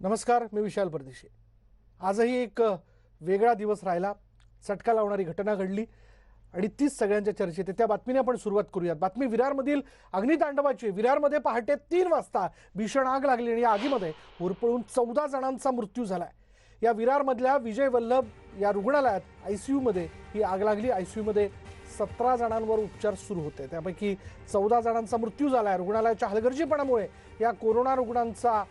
नमस्कार, मी विशाल परदेशी। आजही एक वेगळा दिवस राहिला, चटका लावणारी घटना घडली आणि तीच सगळ्यांच्या चर्चेत आहे। त्या बातमीने आपण सुरुवात करूयात। बातमी विरारमधील अग्नितांडवाची। विरारमध्ये पहाटे 3 वाजता भीषण आग लागली आणि या आगीमध्ये होरपळून 14 जणांचा मृत्यू झालाय। या विरारमधल्या विजय वल्लभ या रुग्णालयात आयसीयू मध्ये ही आग लागली। आयसीयू मध्ये 17 जणांवर उपचार सुरू होते, त्यापैकी 14 जणांचा मृत्यू झालाय। रुग्णालयाच्या हलगर्जीपणामुळे या कोरोना रुग्णांचा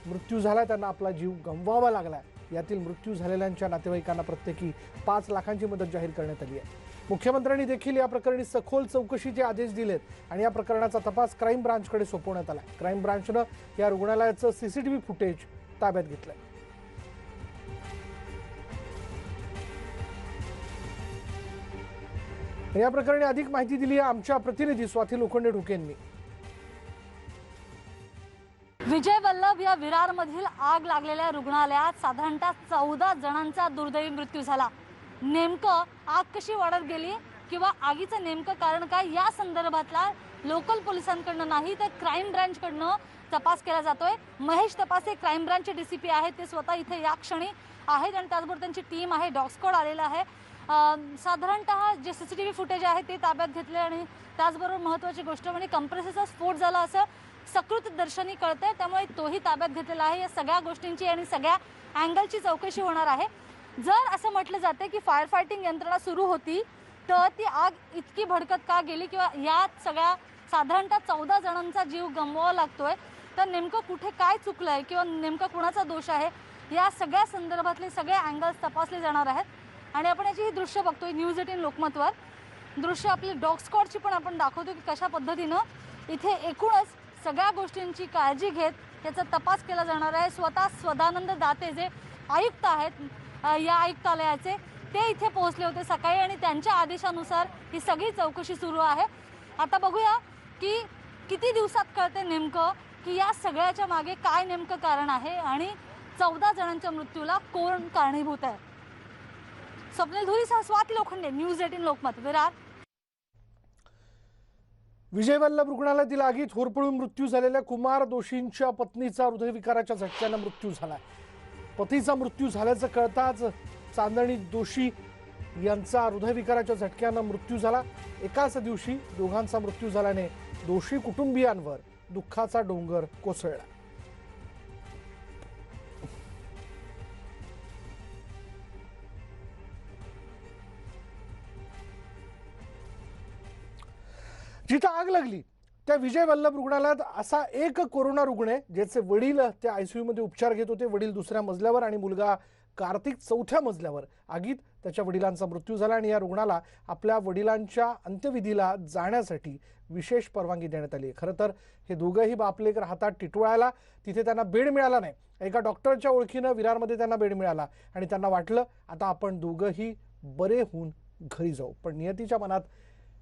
मृत्यू झाला, त्यांना आपला जीव गमवावा लागला। यातील मृत्यू झालेल्यांच्या नातेवाईकांना प्रत्येकी 5 लाखांची मदत जाहीर करण्यात आली आहे। मुख्यमंत्र्यांनी देखील या प्रकरणी सखोल चौकशीचे आदेश दिलेत आणि या प्रकरणाचा तपास क्राईम ब्रांचकडे सोपवण्यात आला। क्राईम ब्रांचनं या रुग्णालयाचं सीसीटीव्ही फुटेज ताब्यात घेतलंय। या प्रकरणी अधिक माहिती दिली आहे आमच्या प्रतिनिधी स्वाती लोखंडे ढोकेंनी। विजय वल्लभ या विरारमधील आग लागलेल्या रुग्णालयात साधारणतः 14 जणांचा दुर्दैवी मृत्यू झाला। नेमकं आग कशी वाढत गेली किंवा आगीचं नेमकं कारण काय, या संदर्भातला लोकल पोलिसांकडनं नाही तर क्राईम ब्रांचकडनं तपास केला जातोय। महेश तपासे क्राईम ब्रांचचे डीसीपी आहेत, ते स्वतः इथे या क्षणी आहेत आणि त्याचबरोबर त्यांची टीम आहे, डॉग स्क्वॉड आलेला आहे। साधारणतः जे सीसीटीव्ही फुटेज आहे ते ताब्यात घेतले आणि त्याचबरोबर महत्त्वाची गोष्ट म्हणजे कंप्रेसरचा स्फोट झाला असं सकृत दर्शनी कळतंय, त्यामुळे तोही ताब्यात घेतलेला आहे। या सगळ्या गोष्टींची आणि सगळ्या अँगलची चौकशी होणार आहे। जर असं म्हटलं जाते की फायर फायटिंग यंत्रणा सुरू होती तर ती आग इतकी भडकत का गेली किंवा या सगळ्या साधारणतः 14 जणांचा जीव गमवावा लागतोय, तर नेमकं कुठे काय चुकलंय किंवा नेमका कुणाचा दोष आहे, या सगळ्या संदर्भातले सगळे अँगल्स तपासले जाणार आहेत। आणि आपण याची ही दृश्य बघतोय न्यूज 18 लोकमतवर। दृश्य आपली डॉग स्क्वॉडची पण आपण दाखवतो की कशा पद्धतीनं इथे एकूणच सगळ्या गोष्टींची काळजी घेत त्याचा तपास केला जाणार आहे। स्वतः सदानंद दाते जे आयुक्त आहेत या आयुक्तालयाचे, ते इथे पोहोचले होते सकाळी आणि त्यांच्या आदेशानुसार ही सगळी चौकशी सुरू आहे। आता बघूया की किती दिवसात कळते नेमकं की या सगळ्याच्या मागे काय नेमकं कारण आहे आणि 14 जणांच्या मृत्यूला कोण कारणीभूत आहे। स्वप्नील धुरीसह स्वाती लोखंडे, न्यूज 18 लोकमत, विरार। विजय वल्लभ रुग्णालयातील आगीत होरपळून मृत्यू झालेल्या कुमार दोशींच्या पत्नीचा हृदयविकाराच्या झटक्यानं मृत्यू झाला। पतीचा मृत्यू झाल्याचं कळताच चांदणी दोशी यांचा हृदयविकाराच्या झटक्यानं मृत्यू झाला। एकाच दिवशी दोघांचा मृत्यू झाल्याने दोषी कुटुंबियांवर दुःखाचा डोंगर कोसळला। जिथे आग लागली त्या विजय वल्लभ रुग्णालयात असा एक कोरोना रुग्ण आहे ज्याचे वडील त्या आयसीयू मध्ये उपचार घेत होते। वडील 2ऱ्या मजल्यावर आणि मुलगा कार्तिक 4थ्या मजल्यावर। आगीत त्याच्या वडिलांचा मृत्यू झाला आणि या रुग्णाला आपल्या वडिलांच्या अंत्यविधीला जाण्यासाठी विशेष परवानगी देण्यात आली। खरं तर हे दोघंही बापलेक राहतात टिटवाळ्याला, तिथे त्यांना बेड मिळाला नाही। एका डॉक्टरच्या ओळखीनं विरारमध्ये त्यांना बेड मिळाला आणि त्यांना वाटलं आता आपण दोघंही बरे होऊन घरी जाऊ, पण नियतीच्या मनात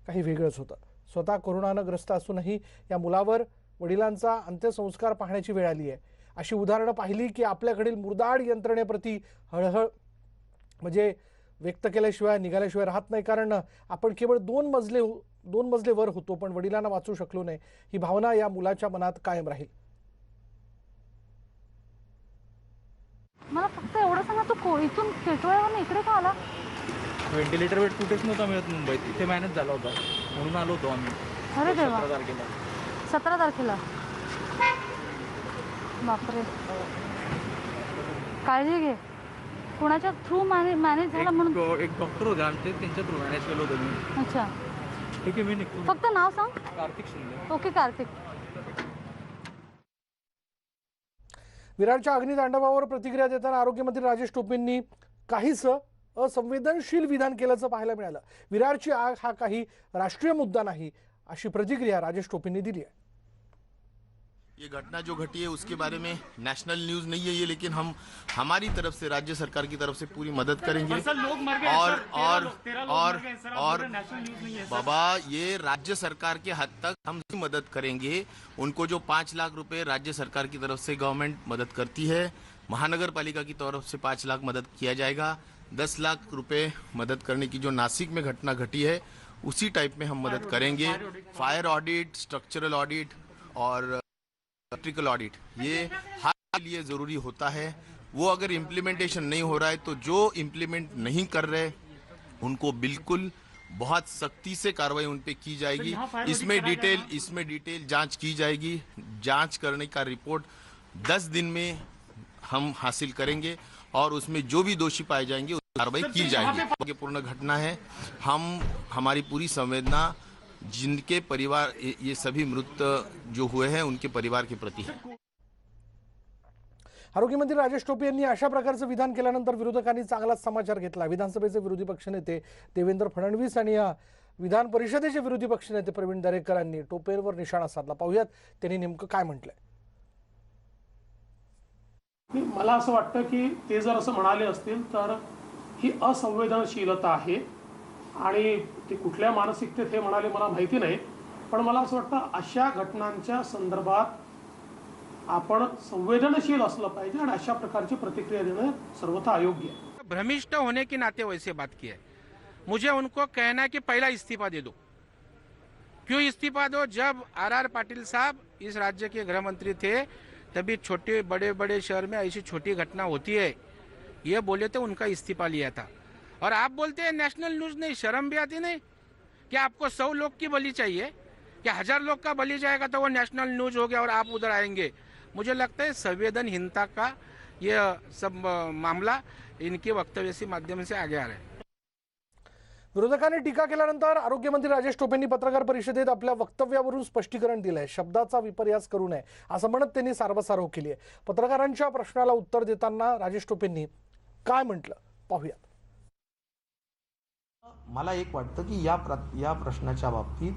काही वेगळंच होतं। स्वतः कोरोनानं ग्रस्त असूनही या मुलावर वडिलांचा अंत्यसंस्कार पाहण्याची वेळ आली आहे। अशी उदाहरणं पाहिली की आपल्याकडील मुर्दाड यंत्रणेप्रती हळहळ म्हणजे व्यक्त केल्याशिवाय निघाल्याशिवाय राहत नाही, कारण आपण केवळ 2 मजले वर होतो पण वडिलांना वाचू शकलो नाही, ही भावना या मुलाच्या मनात कायम राहील। मला फक्त एवढं सांगा, तू इथून टिटवाळ्यावरून इकडे का आला? व्हेंटिलेटर बेड कुठेच नव्हता मिळत मुंबईत, इथे मॅनेज झाला होता म्हणून आलो होतो आम्ही। अरे देवा, 17 तारखेला। 17 तारखेला? बापरे, काळजी घे। कोणाच्या थ्रू मॅनेज झाला म्हणून? एक डॉक्टर होते आमचे, त्यांच्या थ्रू मॅनेज केलं होतं मी। अच्छा ठीक आहे, मी निघतो। फक्त नाव सांग। कार्तिक शिंदे। ओके कार्तिक। विरारच्या अग्नितांडवावर प्रतिक्रिया देताना आरोग्यमंत्री राजेश टोपेंनी काहीच असंवेदनशील विधान केल्याचं पाहायला मिळालं। विरारची आग हा काही राष्ट्रीय मुद्दा नाही, अशी प्रतिक्रिया राजेश टोपेंनी दिली है। ये घटना जो घटी है उसके बारे में नेशनल न्यूज नहीं है ये, लेकिन हम हमारी तरफ से राज्य सरकार की तरफ से पूरी मदद करेंगे। और बाबा, ये राज्य सरकार के हद तक हम मदद करेंगे। उनको जो 5 लाख रुपए राज्य सरकार की तरफ से गवर्नमेंट मदद करती है, महानगर पालिका की तरफ से 5 लाख मदद किया जाएगा। 10 लाख रुपए मदद करने की जो नासिक में घटना घटी है उसी टाइप में हम मदद करेंगे। फायर ऑडिट, स्ट्रक्चरल ऑडिट और इलेक्ट्रिकल ऑडिट, ये हर के लिए जरूरी होता है, वो अगर इम्प्लीमेंटेशन नहीं हो रहा है तो जो इम्प्लीमेंट नहीं कर रहे उनको बिल्कुल बहुत सख्ती से कार्रवाई उन पे की जाएगी। इसमें डिटेल जांच की जाएगी। जांच करने का रिपोर्ट 10 दिन में हम हासिल करेंगे और उसमें जो भी दोषी पाए जाएंगे उस कार्रवाई की जाएगी। ये पूर्ण घटना है। हमारी पूरी संवेदना जिनके परिवार ये सभी मृत जो हुए हैं उनके परिवार के प्रति है। आरोग्यमंत्री राजेश टोपे यांनी अशा प्रकारचं विधान केल्यानंतर विरोधकांनी चांगलाच समाचार घेतला। विधानसभेचे विरोधी पक्षनेते देवेंद्र फडणवीस आणि विधान परिषदेचे विरोधी पक्षनेते प्रवीण दरेकर यांनी टोपेंवर निशाणा साधला। पाहूयात त्यांनी नेमकं काय म्हटलंय। मला असं वाटतं की ते जर असं म्हणाले असतील तर ही असंवेदनशीलता आहे आणि ते कुठल्या मानसिकतेत हे म्हणाले मला माहिती नाही, पण मला असं वाटतं अशा घटनांच्या संदर्भात आपण संवेदनशील असलं पाहिजे आणि अशा प्रकारची प्रतिक्रिया देणं सर्वथा अयोग्य है। भ्रमिष्ट होने के नाते वैसे बात की है। मुझे उनको कहना है कि पहला इस्तीफा दे दो। क्यों इस्तीफा दो? जब आर पाटिल साहब इस राज्य के गृह मंत्री थे तभी छोटे बड़े शहर में ऐसी छोटी घटना होती है, ये बोले तो उनका इस्तीफा लिया था। और आप बोलते हैं नेशनल न्यूज नहीं, शर्म भी आती नहीं? क्या आपको 100 लोग की बलि चाहिए? क्या 1000 लोग का बलि जाएगा तो वो नेशनल न्यूज हो गया और आप उधर आएंगे? मुझे लगता है संवेदनहीनता का ये सब मामला इनके वक्तव्य से माध्यम से आगे आ रहा है। विरोधकांनी टीका केल्यानंतर आरोग्यमंत्री राजेश टोपेंनी पत्रकार परिषदेत आपल्या वक्तव्यावरून स्पष्टीकरण दिलंय। शब्दाचा विपर्यास करू नये असं म्हणत त्यांनी सारवासारव केली आहे। पत्रकारांच्या प्रश्नाला उत्तर देताना राजेश टोपेंनी काय म्हटलं पाहूयात। मला एक वाटतं की या प्रश्नाच्या बाबतीत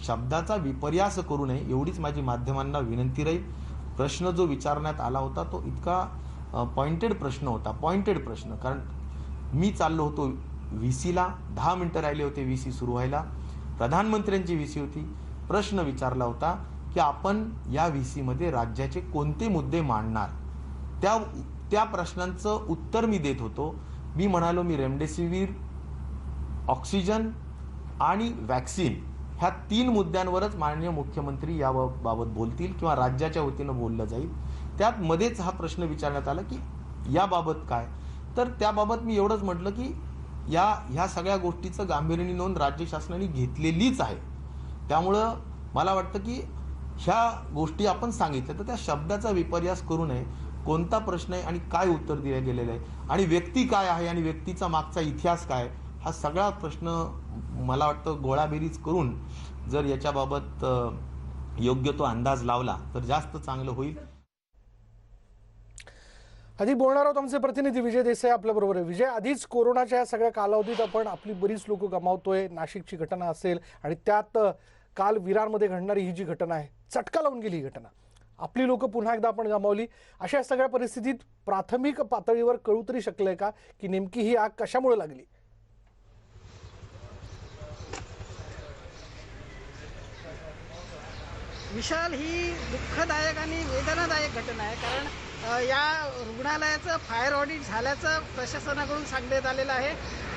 शब्दाचा विपर्यास करू नये एवढीच माझी माध्यमांना विनंती राहील। प्रश्न जो विचारण्यात आला होता तो इतका पॉइंटेड प्रश्न, कारण मी चाललो होतो व्हीसीला, 10 मिनिटं राहिले होते व्हीसी सुरू व्हायला, प्रधानमंत्र्यांची व्हीसी होती। प्रश्न विचारला होता की आपण या व्हीसी मध्ये राज्याचे कोणते मुद्दे मांडणार। त्या प्रश्नांचं उत्तर मी देत होतो। मी म्हणालो मी रेमडेसिवीर, ऑक्सिजन आणि वॅक्सिन ह्या 3 मुद्द्यांवरच माननीय मुख्यमंत्री याबाबत बोलतील किंवा राज्याच्या वतीनं बोललं जाईल। त्यात मध्येच हा प्रश्न विचारण्यात आला की याबाबत काय, तर त्याबाबत मी एवढंच म्हटलं की ह्या सगळ्या गोष्टीचं गांभीर्याने नोंद राज्य शासनाने घेतलेलीच आहे। त्यामुळं मला वाटतं की ह्या गोष्टी आपण सांगितल्या तर त्या शब्दाचा विपर्यास करू नये। कोणता प्रश्न आहे आणि काय उत्तर दिले गेलेलं आहे आणि व्यक्ती काय आहे आणि व्यक्तीचा मागचा इतिहास काय, हा सगळा प्रश्न मला वाटतं गोळाबेरीज करून जर याच्याबाबत योग्य तो अंदाज लावला तर जास्त चांगलं होईल। अधिक बोलणार आहोत आमचे प्रतिनिधी विजय देसाई आपल्या बरोबर आहे। विजय, आधीच कोरोनाच्या या सगळ्या कालावधीत आपण आपली बरीच लोक गमावतोय। नाशिकची घटना असेल आणि त्यात काल विरारमध्ये घडणारी ही जी घटना आहे, चटका लावून गेली ही घटना। आपली लोक पुन्हा एकदा आपण गमावली। अशा सगळ्या परिस्थितीत प्राथमिक पातळीवर कळू तरी शकलंय का की नेमकी ही आग कशामुळे लागली? विशाल, ही दुःखदायक आणि वेदनादायक घटना आहे, कारण या रुग्णालयाचं फायर ऑडिट झाल्याचं प्रशासनाकडून सांगण्यात आलेलं आहे।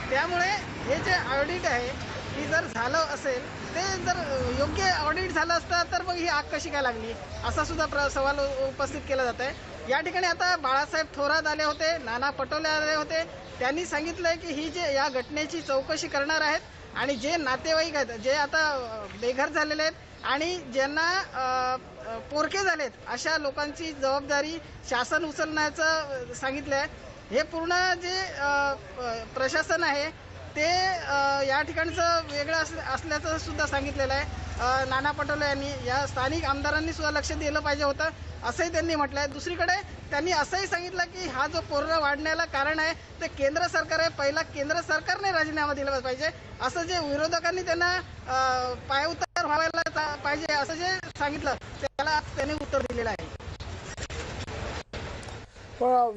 त्यामुळे हे जे ऑडिट आहे ही जर झालं असेल, ते जर योग्य ऑडिट झालं असतं तर मग ही आग कशी काय लागली असा सुद्धा सवाल उपस्थित केला जात आहे। या ठिकाणी आता बाळासाहेब थोरात आले होते, नाना पटोले आले होते। त्यांनी सांगितलंय की ही जे या घटनेची चौकशी करणार आहेत आणि जे नातेवाईक आहेत, जे आता बेघर झालेले आहेत आणि ज्यांना पोरके झालेत, अशा लोकांची जबाबदारी शासन उचलण्याचं सांगितलं आहे। हे पूर्ण जे प्रशासन आहे ते या ठिकाणचं वेगळं असल्याचं सुद्धा सांगितलेलं आहे। नाना पटोले यांनी या स्थानिक आमदारांनी सुद्धा लक्ष दिलं पाहिजे होतं असंही त्यांनी म्हटलं आहे। दुसरीकडे त्यांनी असंही सांगितलं की हा जो कोरोना वाढण्याला कारण आहे ते केंद्र सरकार आहे, पहिला केंद्र सरकारने राजीनामा दिला पाहिजे असं जे विरोधकांनी त्यांना पायउतार व्हायला पाहिजे असं जे सांगितलं त्याला त्यांनी उत्तर दिलेलं आहे।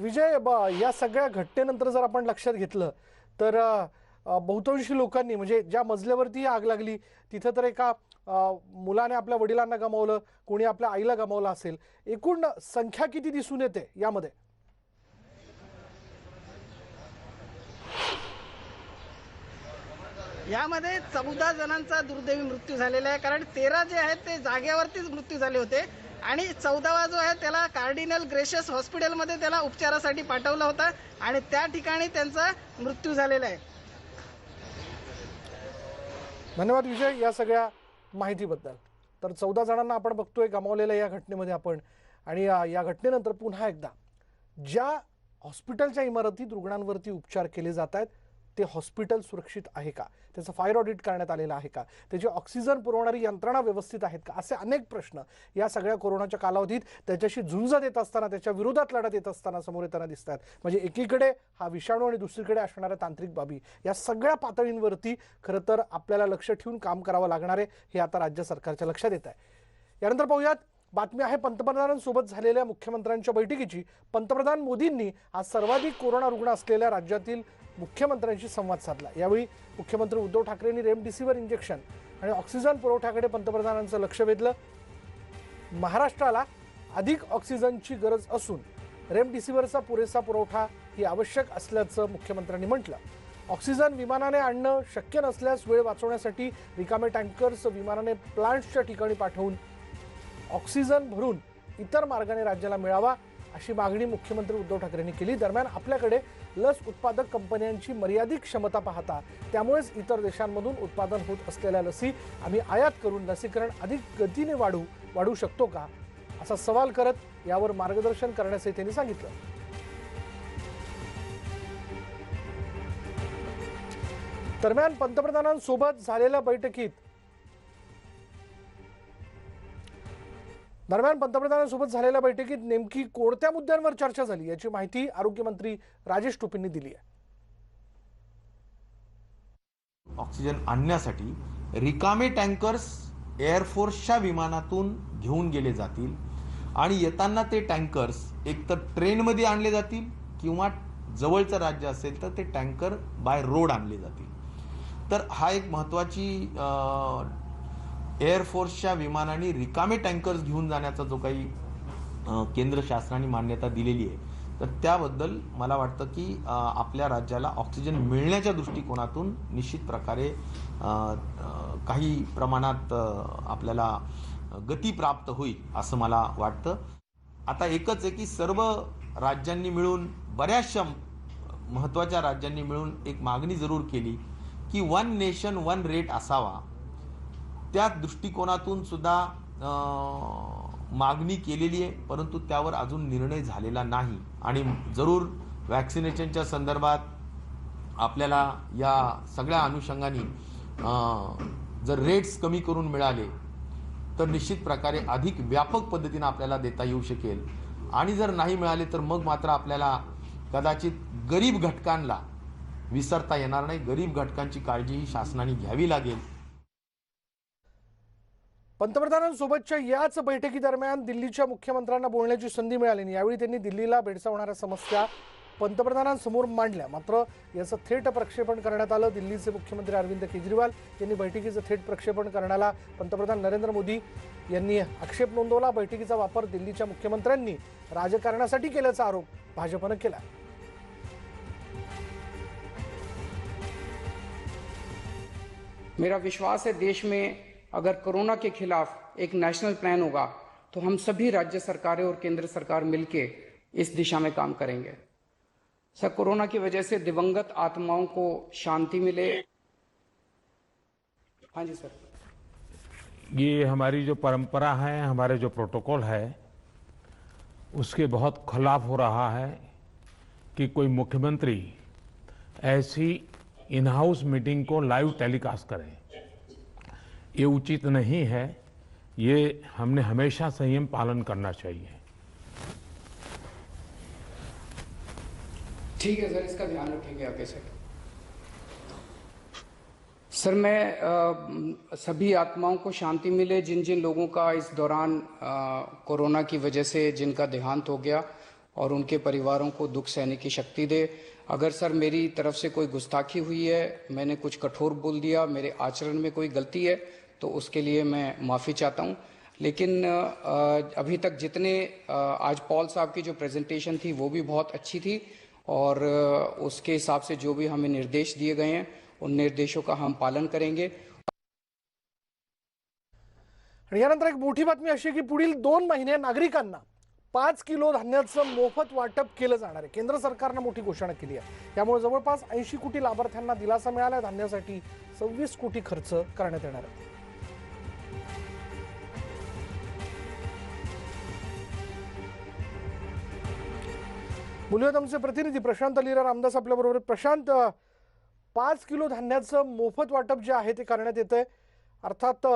विजय, या सगळ्या घटनेनंतर जर आपण लक्षात घेतलं तर बहुतांशी लोकांनी, म्हणजे ज्या मजल्यावरती आग लागली तिथं तर एका मुलाने आपल्या वडिलांना गमावलं, कोणी आपल्या आईला गमावलं असेल। एकूण संख्या किती दिसून येते यामध्ये? यामध्ये 14 जणांचा दुर्दैवी मृत्यू झालेला आहे, कारण 13 जे आहेत ते जागेवरतीच मृत्यू झाले होते आणि 14वा जो आहे त्याला कार्डिनल ग्रेशियस हॉस्पिटलमध्ये त्याला उपचारासाठी पाठवलं होतं आणि त्या ठिकाणी त्यांचा मृत्यू झालेला आहे. धन्यवाद विजय या सगळ्या माहितीबद्दल. तर 14 जणांना आपण बघतोय गमावलेल्या या घटनेमध्ये आपण. आणि या घटनेनंतर पुन्हा एकदा ज्या हॉस्पिटलच्या इमारतीत रुग्णांवरती उपचार केले जात आहेत ते हॉस्पिटल सुरक्षित आहे का, त्याचं फायर ऑडिट करण्यात आलेलं आहे का, त्याची ऑक्सिजन पुरवणारी यंत्रणा व्यवस्थित आहेत का, असे अनेक प्रश्न या सगळ्या कोरोनाच्या कालावधीत त्याच्याशी झुंज देत असताना, त्याच्या विरोधात लढत येत असताना समोर येताना दिसत आहेत. म्हणजे एकीकडे हा विषाणू आणि दुसरीकडे असणाऱ्या तांत्रिक बाबी, या सगळ्या पातळींवरती खरं तर आपल्याला लक्ष ठेवून काम करावं लागणार आहे हे आता राज्य सरकारच्या लक्षात येत आहे. यानंतर पाहूयात बातमी आहे पंतप्रधानांसोबत झालेल्या मुख्यमंत्र्यांच्या बैठकीची. पंतप्रधान मोदींनी आज सर्वाधिक कोरोना रुग्ण असलेल्या राज्यातील मुख्यमंत्र्यांशी संवाद साधला. यावेळी मुख्यमंत्री उद्धव ठाकरेंनी रेमडेसिवीर इंजेक्शन आणि ऑक्सिजन पुरवठ्याकडे पंतप्रधानांचं लक्ष वेधलं. महाराष्ट्राला अधिक ऑक्सिजनची गरज असून रेमडेसिवीरचा पुरेसा पुरवठा ही आवश्यक असल्याचं मुख्यमंत्र्यांनी म्हटलं. ऑक्सिजन विमानाने आणणं शक्य नसल्यास वेळ वाचवण्यासाठी रिकामे टँकर्स विमानाने प्लांट्सच्या ठिकाणी पाठवून ऑक्सिजन भरून इतर मार्गाने राज्याला मिळावा अशी मागणी मुख्यमंत्री उद्धव ठाकरेंनी केली. दरम्यान आपल्याकडे लस उत्पादक कंपन्यांची मर्यादित क्षमता पाहता त्यामुळेच इतर देशांमधून उत्पादन होत असलेल्या लसी आम्ही आयात करून लसीकरण अधिक गतीने वाढू शकतो का असा सवाल करत यावर मार्गदर्शन करण्याचे त्यांनी सांगितलं. दरम्यान पंतप्रधानांसोबत झालेल्या बैठकीत नेमकी कोणत्या मुद्द्यांवर चर्चा झाली याची माहिती आरोग्यमंत्री राजेश टोपेंनी दिली आहे. ऑक्सिजन आणण्यासाठी रिकामे टँकर्स एअरफोर्सच्या विमानातून घेऊन गेले जातील आणि येताना ते टँकर्स एकतर ट्रेनमध्ये आणले जातील किंवा जवळचं राज्य असेल तर ते टँकर बाय रोड आणले जातील. तर हा एक महत्त्वाची एअरफोर्सच्या विमानाने रिकामे टँकर्स घेऊन जाण्याचा जो काही केंद्र शासनाने मान्यता दिलेली आहे तर त्याबद्दल मला वाटतं की आपल्या राज्याला ऑक्सिजन मिळण्याच्या दृष्टिकोनातून निश्चित प्रकारे काही प्रमाणात आपल्याला गती प्राप्त होईल असं मला वाटतं. आता एकच आहे की सर्व राज्यांनी मिळून, बऱ्याचशा महत्त्वाच्या राज्यांनी मिळून एक मागणी जरूर केली की 1 नेशन 1 रेट असावा. त्या दृष्टिकोनातून सुद्धा मागणी केलेली आहे, परंतु त्यावर अजून निर्णय झालेला नाही. आणि जरूर वॅक्सिनेशनच्या संदर्भात आपल्याला या सगळ्या अनुषंगाने जर रेट्स कमी करून मिळाले तर निश्चित प्रकारे अधिक व्यापक पद्धतीने आपल्याला देता येऊ शकेल. आणि जर नाही मिळाले तर मग मात्र आपल्याला कदाचित गरीब घटकांना विसरता येणार नाही. गरीब घटकांची काळजी ही शासनाने घ्यावी लागेल. पंतप्रधानांसोबतच्या याच बैठकीदरम्यान दिल्लीच्या मुख्यमंत्र्यांना बोलण्याची संधी मिळाली नाही. यावेळी त्यांनी दिल्लीला भेडसावणाऱ्या समस्या पंतप्रधानांसमोर मांडल्या. मात्र याचं थेट प्रक्षेपण करण्यात आलं. दिल्लीचे मुख्यमंत्री अरविंद केजरीवाल यांनी बैठकीचं थेट प्रक्षेपण करण्याला पंतप्रधान नरेंद्र मोदी यांनी आक्षेप नोंदवला. बैठकीचा वापर दिल्लीच्या मुख्यमंत्र्यांनी राजकारणासाठी केल्याचा आरोप भाजपनं केला. मेरा विश्वास है देश में अगर कोरोना के खिलाफ एक नेशनल प्लान होगा तो हम सभी राज्य सरकारें और केंद्र सरकार मिलके इस दिशा में काम करेंगे. सर, कोरोना की वजह से दिवंगत आत्माओं को शांति मिले. हाँ जी सर. ये हमारी जो परंपरा है, हमारे जो प्रोटोकॉल है, उसके बहुत खिलाफ हो रहा है कि कोई मुख्यमंत्री ऐसी इन हाउस मीटिंग को लाइव टेलीकास्ट करें. ये उचित नहीं है. ये हमने हमेशा संयम पालन करना चाहिए. ठीक है सर, इसका ध्यान रखेंगे आगे से. सर, मैं सभी आत्माओं को शांति मिले जिन जिन लोगों का इस दौरान कोरोना की वजह से जिनका देहांत हो गया, और उनके परिवारों को दुख सहने की शक्ति दे. अगर सर मेरी तरफ से कोई गुस्ताखी हुई है, मैंने कुछ कठोर बोल दिया, मेरे आचरण में कोई गलती है, तो उसके लिए मैं माफ़ी चाहता हूं. लेकिन अभी तक जितने आज पॉल साहब की जो प्रेजेंटेशन थी वो भी बहुत अच्छी थी, और उसके हिसाब से जो भी हमें निर्देश दिए गए हैं उन निर्देशों का हम पालन करेंगे. आणि यानंतर एक मोठी बातमी अशी की पुढील 2 महिने नागरिकांना 5 किलो धान्याचं मोफत वाटप केलं जाणार आहे. केंद्र सरकारनं मोठी घोषणा केली आहे. त्यामुळे जवळपास 80 कोटी लाभार्थ्यांना दिलासा मिळाला. धान्यासाठी 26 कोटी खर्च करण्यात येणार आहे. बोलूयात आमचे प्रतिनिधी प्रशांत लीला रामदास आपल्या बरोबर. प्रशांत, 5 किलो धान्याचं मोफत वाटप जे आहे ते करण्यात येतंय. अर्थात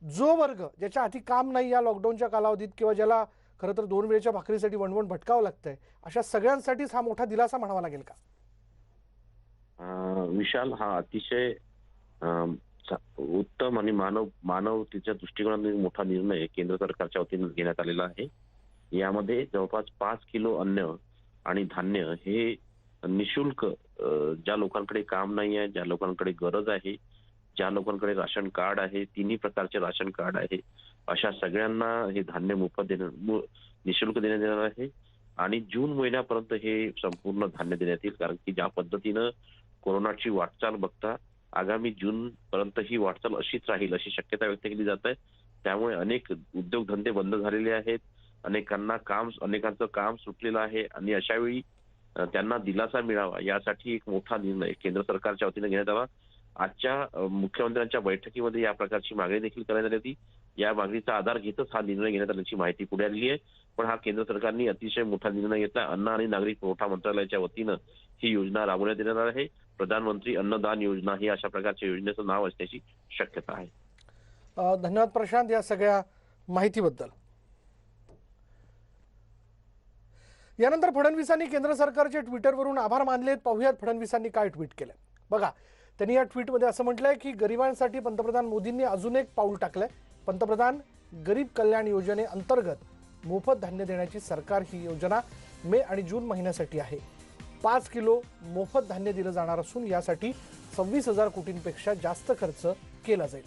जो वर्ग ज्याच्या हाती काम नाही या लॉकडाऊनच्या कालावधीत किंवा ज्याला खरं तर 2 वेळेच्या भाकरीसाठी वणवण भटकावं लागतंय, अशा सगळ्यांसाठीच हा मोठा दिलासा म्हणावा लागेल का? विशाल, हा अतिशय उत्तम आणि मानवतेच्या दृष्टिकोनातून मोठा निर्णय केंद्र सरकारच्या वतीने घेण्यात आलेला आहे. यामध्ये जवळपास 5 किलो अन्न आणि धान्य हे निशुल्क ज्या लोकांकडे काम नाही आहे, ज्या लोकांकडे गरज आहे, ज्या लोकांकडे राशन कार्ड आहे, 3 प्रकारचे राशन कार्ड आहे, अशा सगळ्यांना हे धान्य मोफत निशुल्क देण्यात येणार आहे. आणि जून महिन्यापर्यंत हे संपूर्ण धान्य देण्यात येईल. कारण की ज्या पद्धतीनं कोरोनाची वाटचाल बघता आगामी जून पर्यंत ही वाटचाल अशीच राहील अशी शक्यता व्यक्त केली जात आहे. त्यामुळे अनेक उद्योगधंदे बंद झालेले आहेत, अनेकांचं काम सुटलेलं आहे आणि अशा वेळी त्यांना दिलासा मिळावा यासाठी एक मोठा निर्णय केंद्र सरकारच्या वतीने घेण्यात आला. आजच्या मुख्यमंत्र्यांच्या बैठकीमध्ये या प्रकारची मागणी देखील करण्यात आली होती. या मागणीचा आधार घेतच हा निर्णय घेण्यात आल्याची माहिती पुढे आली आहे. पण हा केंद्र सरकारने अतिशय मोठा निर्णय घेतला. अन्न आणि नागरिक पुरवठा मंत्रालयाच्या वतीनं ही योजना राबवण्यात येणार आहे. प्रधानमंत्री अन्नदान योजना ही अशा प्रकारच्या योजनेचं नाव असण्याची शक्यता आहे. धन्यवाद प्रशांत या सगळ्या माहितीबद्दल. यानंतर फडणवीसांनी केंद्र सरकारचे ट्विटरवरून आभार मानलेत. पाहुयात फडणवीसांनी काय ट्विट केलंय बघा. त्यांनी या ट्विटमध्ये असं म्हटलंय की गरिबांसाठी पंतप्रधान मोदींनी अजून एक पाऊल टाकलंय. पंतप्रधान गरीब कल्याण योजनेअंतर्गत मोफत धान्य देण्याची सरकार ही योजना मे आणि जून महिन्यासाठी आहे. 5 किलो मोफत धान्य दिलं जाणार असून यासाठी 26,000 कोटींपेक्षा जास्त खर्च केला जाईल.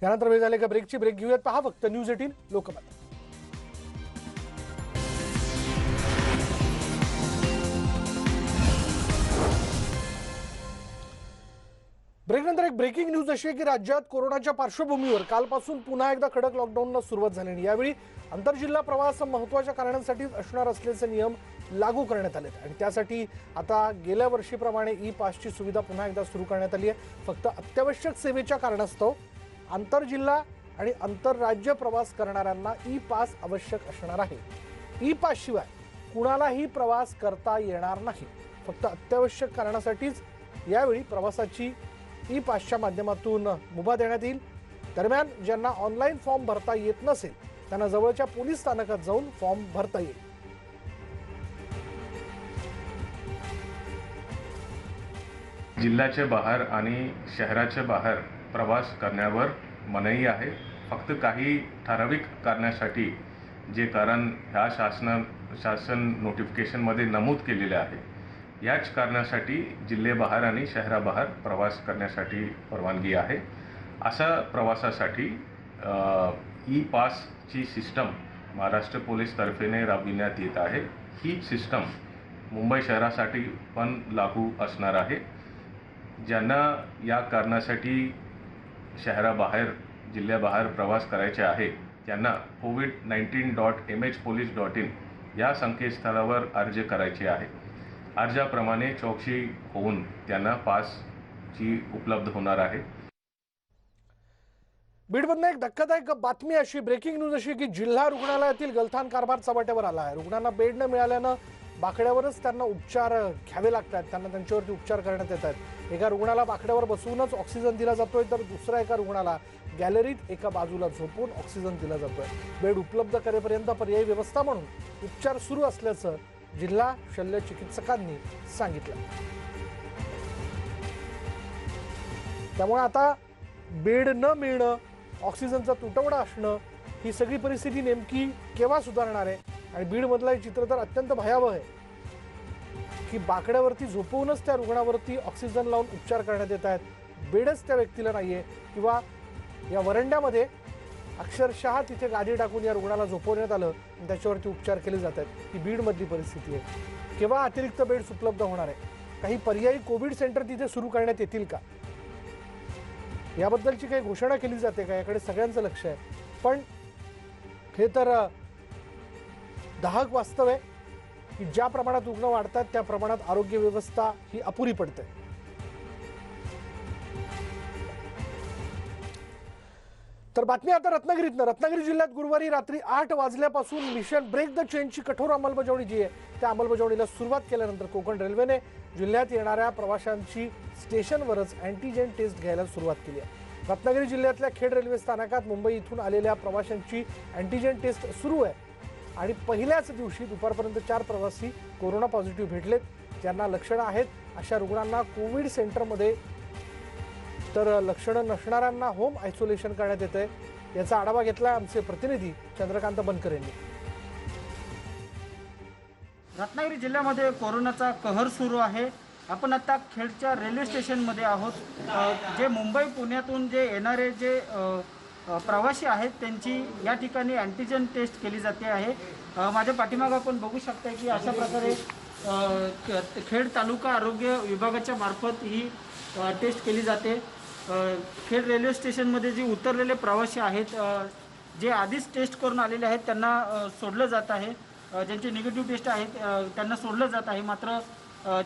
यानंतर वेळ झाले का ब्रेकची. ब्रेक घेऊयात. पहा फक्त न्यूज 18 लोकमत. ब्रेकनंतर एक ब्रेकिंग न्यूज अशी आहे की राज्यात कोरोनाच्या पार्श्वभूमीवर कालपासून पुन्हा एकदा कडक लॉकडाऊनला सुरुवात झाली. यावेळी आंतरजिल्हा प्रवास महत्त्वाच्या कारणांसाठी असणार असल्याचे नियम लागू करण्यात आले आणि त्यासाठी आता गेल्या वर्षीप्रमाणे ई पासची सुविधा पुन्हा एकदा सुरू करण्यात आली आहे. फक्त अत्यावश्यक सेवेच्या कारणास्तव आंतरजिल्हा आणि आंतरराज्य प्रवास करणाऱ्यांना ई पास आवश्यक असणार आहे. ई पास शिवाय कुणालाही प्रवास करता येणार नाही. फक्त अत्यावश्यक कारणासाठीच यावेळी प्रवासाची ई पासच्या माध्यमातून मुभा देण्यात येईल. दरम्यान ज्यांना ऑनलाईन फॉर्म भरता येत नसेल त्यांना जवळच्या पोलीस स्थानकात जाऊन फॉर्म भरता येईल. जिल्ह्याच्या बाहेर आणि शहराच्या बाहेर प्रवास करण्यावर मनाई आहे. फक्त काही ठराविक कारणासाठी जे कारण ह्या शासन नोटिफिकेशनमध्ये नमूद केलेले आहे याच कारणासाठी जिल्ह्याबाहेर आणि शहराबाहेर प्रवास करण्यासाठी परवानगी आहे. अशा प्रवासासाठी ई पासची सिस्टम महाराष्ट्र पोलीस तर्फेने राबविण्यात येत आहे. ही सिस्टम मुंबई शहरासाठी पण लागू असणार आहे. ज्यांना या कारणासाठी शहराबाहेर जिल्ह्याबाहेर प्रवास करायचे आहे त्यांना covid19.mhpolice.in या संकेतस्थळावर अर्ज करायचे आहे. अर्जाप्रमाणे चौकशी होऊन त्यांना पासची उपलब्ध होणार आहे. बीडमधनं एक धक्कादायक बातमी अशी, ब्रेकिंग न्यूज अशी की जिल्हा रुग्णालयातील गलथान कारभार चव्हाट्यावर आला आहे. रुग्णांना बेड न मिळाल्यानं बाकड्यावरच त्यांना उपचार घ्यावे लागतात. त्यांना त्यांच्यावरती उपचार करण्यात येतात. एका रुग्णाला बाकड्यावर बसवूनच ऑक्सिजन दिला जातोय तर दुसऱ्या एका रुग्णाला गॅलरीत एका बाजूला झोपून ऑक्सिजन दिला जातोय. बेड उपलब्ध करेपर्यंत पर्यायी व्यवस्था म्हणून उपचार सुरू असल्याचं जिल्हा शल्य चिकित्सकांनी सांगितलं. त्यामुळे आता बेड न मिळणं, ऑक्सिजनचा तुटवडा असणं, ही सगळी परिस्थिती नेमकी केव्हा सुधारणार आहे? आणि बीडमधलं हे चित्र तर अत्यंत भयावह आहे की बाकड्यावरती झोपवूनच त्या रुग्णावरती ऑक्सिजन लावून उपचार करण्यात येत आहेत. बेडच त्या व्यक्तीला नाहीये किंवा या वरंड्यामध्ये अक्षरशः तिथे गादी टाकून या रुग्णाला झोपवण्यात आलं आणि त्याच्यावरती उपचार केले जात आहेत. ही बीडमधली परिस्थिती आहे. केव्हा अतिरिक्त बेड्स उपलब्ध होणार आहे? काही पर्यायी कोविड सेंटर तिथे सुरू करण्यात येतील का? याबद्दलची काही घोषणा केली जाते का, याकडे सगळ्यांचं लक्ष आहे. पण हे तर दाहक वास्तव आहे की ज्या प्रमाणात रुग्ण वाढतात त्या प्रमाणात आरोग्य व्यवस्था ही अपुरी पडते. तर बातमी आता रत्नागिरीतनं. रत्नागिरी जिल्ह्यात गुरुवारी रात्री 8 वाजल्यापासून मिशन ब्रेक द चेनची कठोर अंमलबजावणी जी आहे त्या अंमलबजावणीला सुरुवात केल्यानंतर कोकण रेल्वेने जिल्ह्यात येणाऱ्या प्रवाशांची स्टेशनवरच अँटीजेन टेस्ट घ्यायला सुरुवात केली आहे. रत्नागिरी जिल्ह्यातल्या खेड रेल्वे स्थानकात मुंबई इथून आलेल्या प्रवाशांची अँटीजेन टेस्ट सुरू आहे आणि पहिल्याच दिवशी दुपारपर्यंत 4 प्रवासी कोरोना पॉझिटिव्ह भेटलेत. ज्यांना लक्षणं आहेत अशा रुग्णांना कोविड सेंटरमध्ये तर लक्षणं नसणाऱ्यांना होम आयसोलेशन करण्यात येत आहे. याचा आढावा घेतला आमचे प्रतिनिधी चंद्रकांत बनकर यांनी. रत्नागिरी जिल्ह्यामध्ये कोरोनाचा कहर सुरू आहे. आपण आता खेडच्या रेल्वे स्टेशनमध्ये आहोत. जे मुंबई पुण्यातून जे येणारे जे प्रवासी आहेत त्यांची या ठिकाणी अँटीजेन टेस्ट केली जाते आहे. माझ्या पाठीमागं आपण बघू शकता की अशा प्रकारे खेड तालुका आरोग्य विभागाच्या मार्फत ही टेस्ट केली जाते. खेड रेल्वे स्टेशनमध्ये जे उतरलेले प्रवासी आहेत, जे आधीच टेस्ट करून आलेले आहेत त्यांना सोडलं जात आहे. ज्यांचे निगेटिव्ह टेस्ट आहेत त्यांना सोडलं जात आहे. मात्र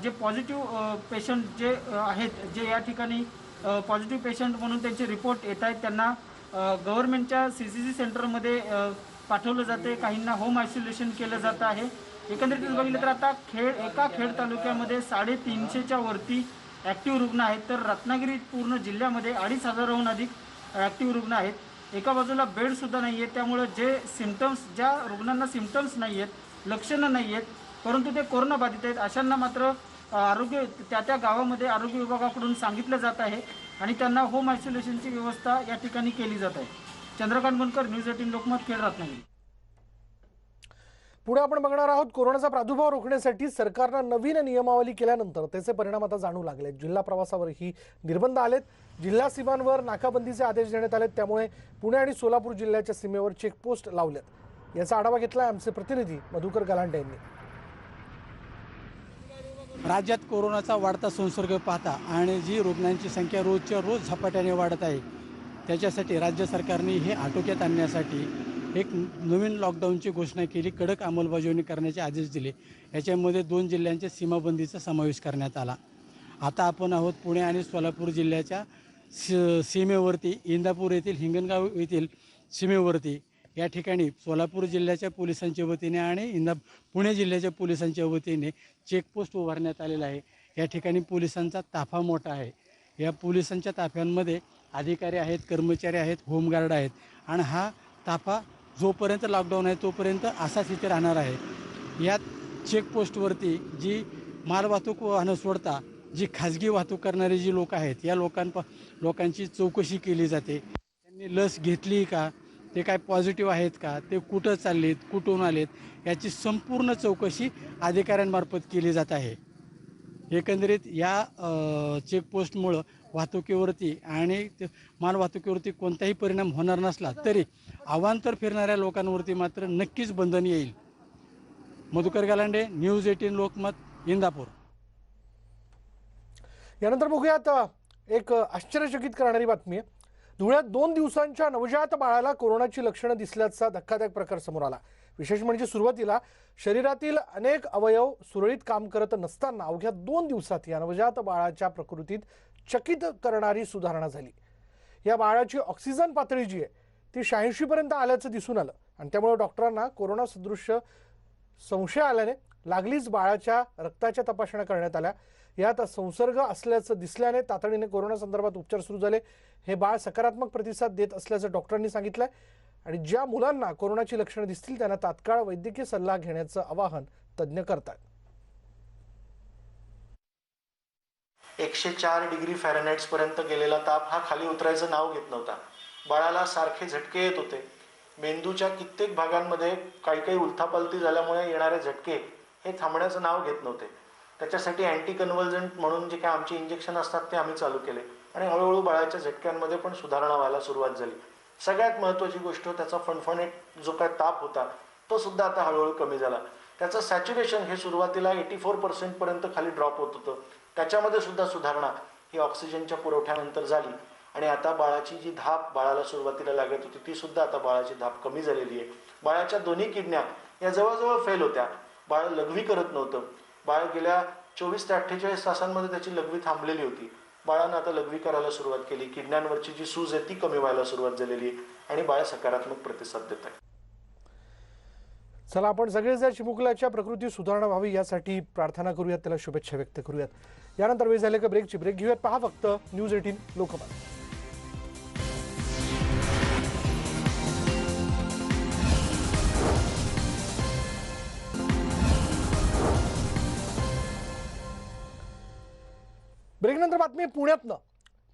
जे पॉझिटिव्ह पेशंट जे आहेत, जे या ठिकाणी पॉझिटिव्ह पेशंट म्हणून त्यांचे रिपोर्ट येत आहेत त्यांना गव्हर्नमेंटच्या CCC सेंटरमध्ये पाठवलं जाते. काहींना होम आयसोलेशन केलं जातं आहे. एकंदरीत बघितलं तर आता एका खेड तालुक्यामध्ये 350च्या वरती ॲक्टिव्ह रुग्ण आहेत. तर रत्नागिरी पूर्ण जिल्ह्यामध्ये 2500हून अधिक ॲक्टिव्ह रुग्ण आहेत. एका बाजूला बेडसुद्धा नाही आहेत. त्यामुळं जे सिम्पटम्स, ज्या रुग्णांना सिम्पटम्स नाही आहेत, लक्षणं नाही आहेत, परंतु ते कोरोना बाधित आहेत, अशांना मात्र आरोग्य त्या गावामध्ये आरोग्य विभागाकडून सांगितलं जात आहे आणि त्यांना होम आयसोलेशनची व्यवस्था या ठिकाणी केली जात आहे. चंद्रकांत बनकर, न्यूज 18 लोकमत, खेड, रत्नागिरी. पुढे आपण बघणार आहोत कोरोनाचा प्रादुर्भाव रोखण्यासाठी सरकारनं नवीन नियमावली केल्यानंतर त्याचे परिणाम आता जाणू लागले. जिल्हा प्रवासावरही निर्बंध आलेत. जिल्हा सीमांवर नाकाबंदीचे आदेश देण्यात आलेत. त्यामुळे पुणे आणि सोलापूर जिल्ह्याच्या सीमेवर चेकपोस्ट लावल्यात. याचा आढावा घेतला आमचे प्रतिनिधी मधुकर गलांडे यांनी. राज्यात कोरोनाचा वाढता संसर्ग पाहता आणि जी रुग्णांची संख्या रोजच्या रोज झपाट्याने वाढत आहे त्याच्यासाठी राज्य सरकारने हे आटोक्यात आणण्यासाठी एक नवीन लॉकडाऊनची घोषणा केली. कडक अंमलबजावणी करण्याचे आदेश दिले. याच्यामध्ये 2 जिल्ह्यांच्या सीमाबंदीचा समावेश करण्यात आला. आता आपण आहोत पुणे आणि सोलापूर जिल्ह्याच्या सीमेवरती, इंदापूर येथील हिंगणगाव येथील सीमेवरती. या ठिकाणी सोलापूर जिल्ह्याच्या पोलिसांच्या वतीने आणि पुणे जिल्ह्याच्या पोलिसांच्या वतीने चेकपोस्ट उभारण्यात आलेला आहे. या ठिकाणी पोलिसांचा ताफा मोठा आहे. या पोलिसांच्या ताफ्यांमध्ये अधिकारी आहेत, कर्मचारी आहेत, होमगार्ड आहेत आणि हा ताफा जोपर्यंत लॉकडाऊन आहे तोपर्यंत असाच इथे राहणार आहे. या चेकपोस्टवरती जी मालवाहतूक वाहनं सोडता जी खाजगी वाहतूक करणारे जी लोक आहेत या लोकांची चौकशी केली जाते. त्यांनी लस घेतली का, ते काय पॉझिटिव्ह आहेत का, ते कुठं चाललेत, कुठून आलेत, याची संपूर्ण चौकशी अधिकाऱ्यांमार्फत केली जात आहे. एकंदरीत या चेकपोस्टमुळं वाहतुकीवरती आणि मालवाहतुकीवरती कोणताही परिणाम होणार नसला तरी अवांतर फिरणाऱ्या लोकांवरती मात्र नक्कीच बंधन येईल. मधुकर गालांडे, न्यूज 18 लोकमत, इंदापूर. यानंतर बघूयात एक आश्चर्यचकित करणारी बातमी आहे. धुळ्यात 2 दिवसांच्या नवजात बाळाला कोरोनाची लक्षणं दिसल्याचा धक्कादायक प्रकार समोर आला. विशेष म्हणजे सुरुवातीला शरीरातील अनेक अवयव सुरळीत काम करत नसताना अवघ्या 2 दिवसात या नवजात बाळाच्या प्रकृतीत चकित करणारी सुधारणा झाली. या बाळाची ऑक्सिजन पातळी जी आहे ती 86 पर्यंत आल्याचं दिसून आलं आणि त्यामुळे डॉक्टरांना कोरोना सदृश संशय आल्याने लागलीच बाळाच्या रक्ताच्या तपासण्या करण्यात आल्या. यात संसर्ग असल्याचं दिसल्याने तातडीने कोरोना संदर्भात उपचार सुरू झाले. हे बाळ सकारात्मक प्रतिसाद देत असल्याचं डॉक्टरांनी सांगितलंय आणि ज्या मुलांना कोरोनाची लक्षणं दिसतील त्यांना तात्काळ वैद्यकीय सल्ला घेण्याचं आवाहन तज्ज्ञ करतात. 104 डिग्री फॅरनहाइट्स पर्यंत गेलेला ताप हा खाली उतरायचं नाव घेत नव्हता. बाळाला सारखे झटके येत होते. मेंदूच्या कित्येक भागांमध्ये काही उलथापालथी झाल्यामुळे येणारे झटके हे थांबण्याचं नाव घेत नव्हते. त्याच्यासाठी अँटी कन्व्हल्जंट म्हणून जे काय आमचे इंजेक्शन असतात ते आम्ही चालू केले आणि हळूहळू बाळाच्या झटक्यांमध्ये पण सुधारणा व्हायला सुरुवात झाली. सगळ्यात महत्त्वाची गोष्ट, त्याचा फणफणीत जो काय ताप होता तो सुद्धा आता हळूहळू कमी झाला. त्याचं सॅच्युरेशन हे सुरुवातीला 84% पर्यंत खाली ड्रॉप होत होतं. त्याच्यामध्ये सुद्धा सुधारणा ही ऑक्सिजनच्या पुरवठ्यानंतर झाली आणि आता बाळाची जी धाप बाळाला सुरुवातीला लागत होती ती सुद्धा आता बाळाची धाप कमी झालेली आहे. बाळाच्या दोन्ही किडन्या या जवळजवळ फेल होत्या. बाळ लघवी करत नव्हतं. बाळ गेल्या 24 ते 48 तासांमध्ये त्याची लघवी थांबलेली होती. बाळानं आता लघवी करायला सुरुवात केली. किडन्यांवरची जी सूज आहे ती कमी व्हायला सुरुवात झालेली आहे आणि बाळ सकारात्मक प्रतिसाद देत आहे. चला आपण सगळेच या चिमुकल्याच्या प्रकृती सुधारणा व्हावी यासाठी प्रार्थना करूयात, त्याला शुभेच्छा व्यक्त करूयात. यानंतर वेळ झाले का ब्रेकची. ब्रेक घेऊयात. पहा फक्त न्यूज 18 लोकमत. ब्रेकनंतर बातमी पुण्यातनं.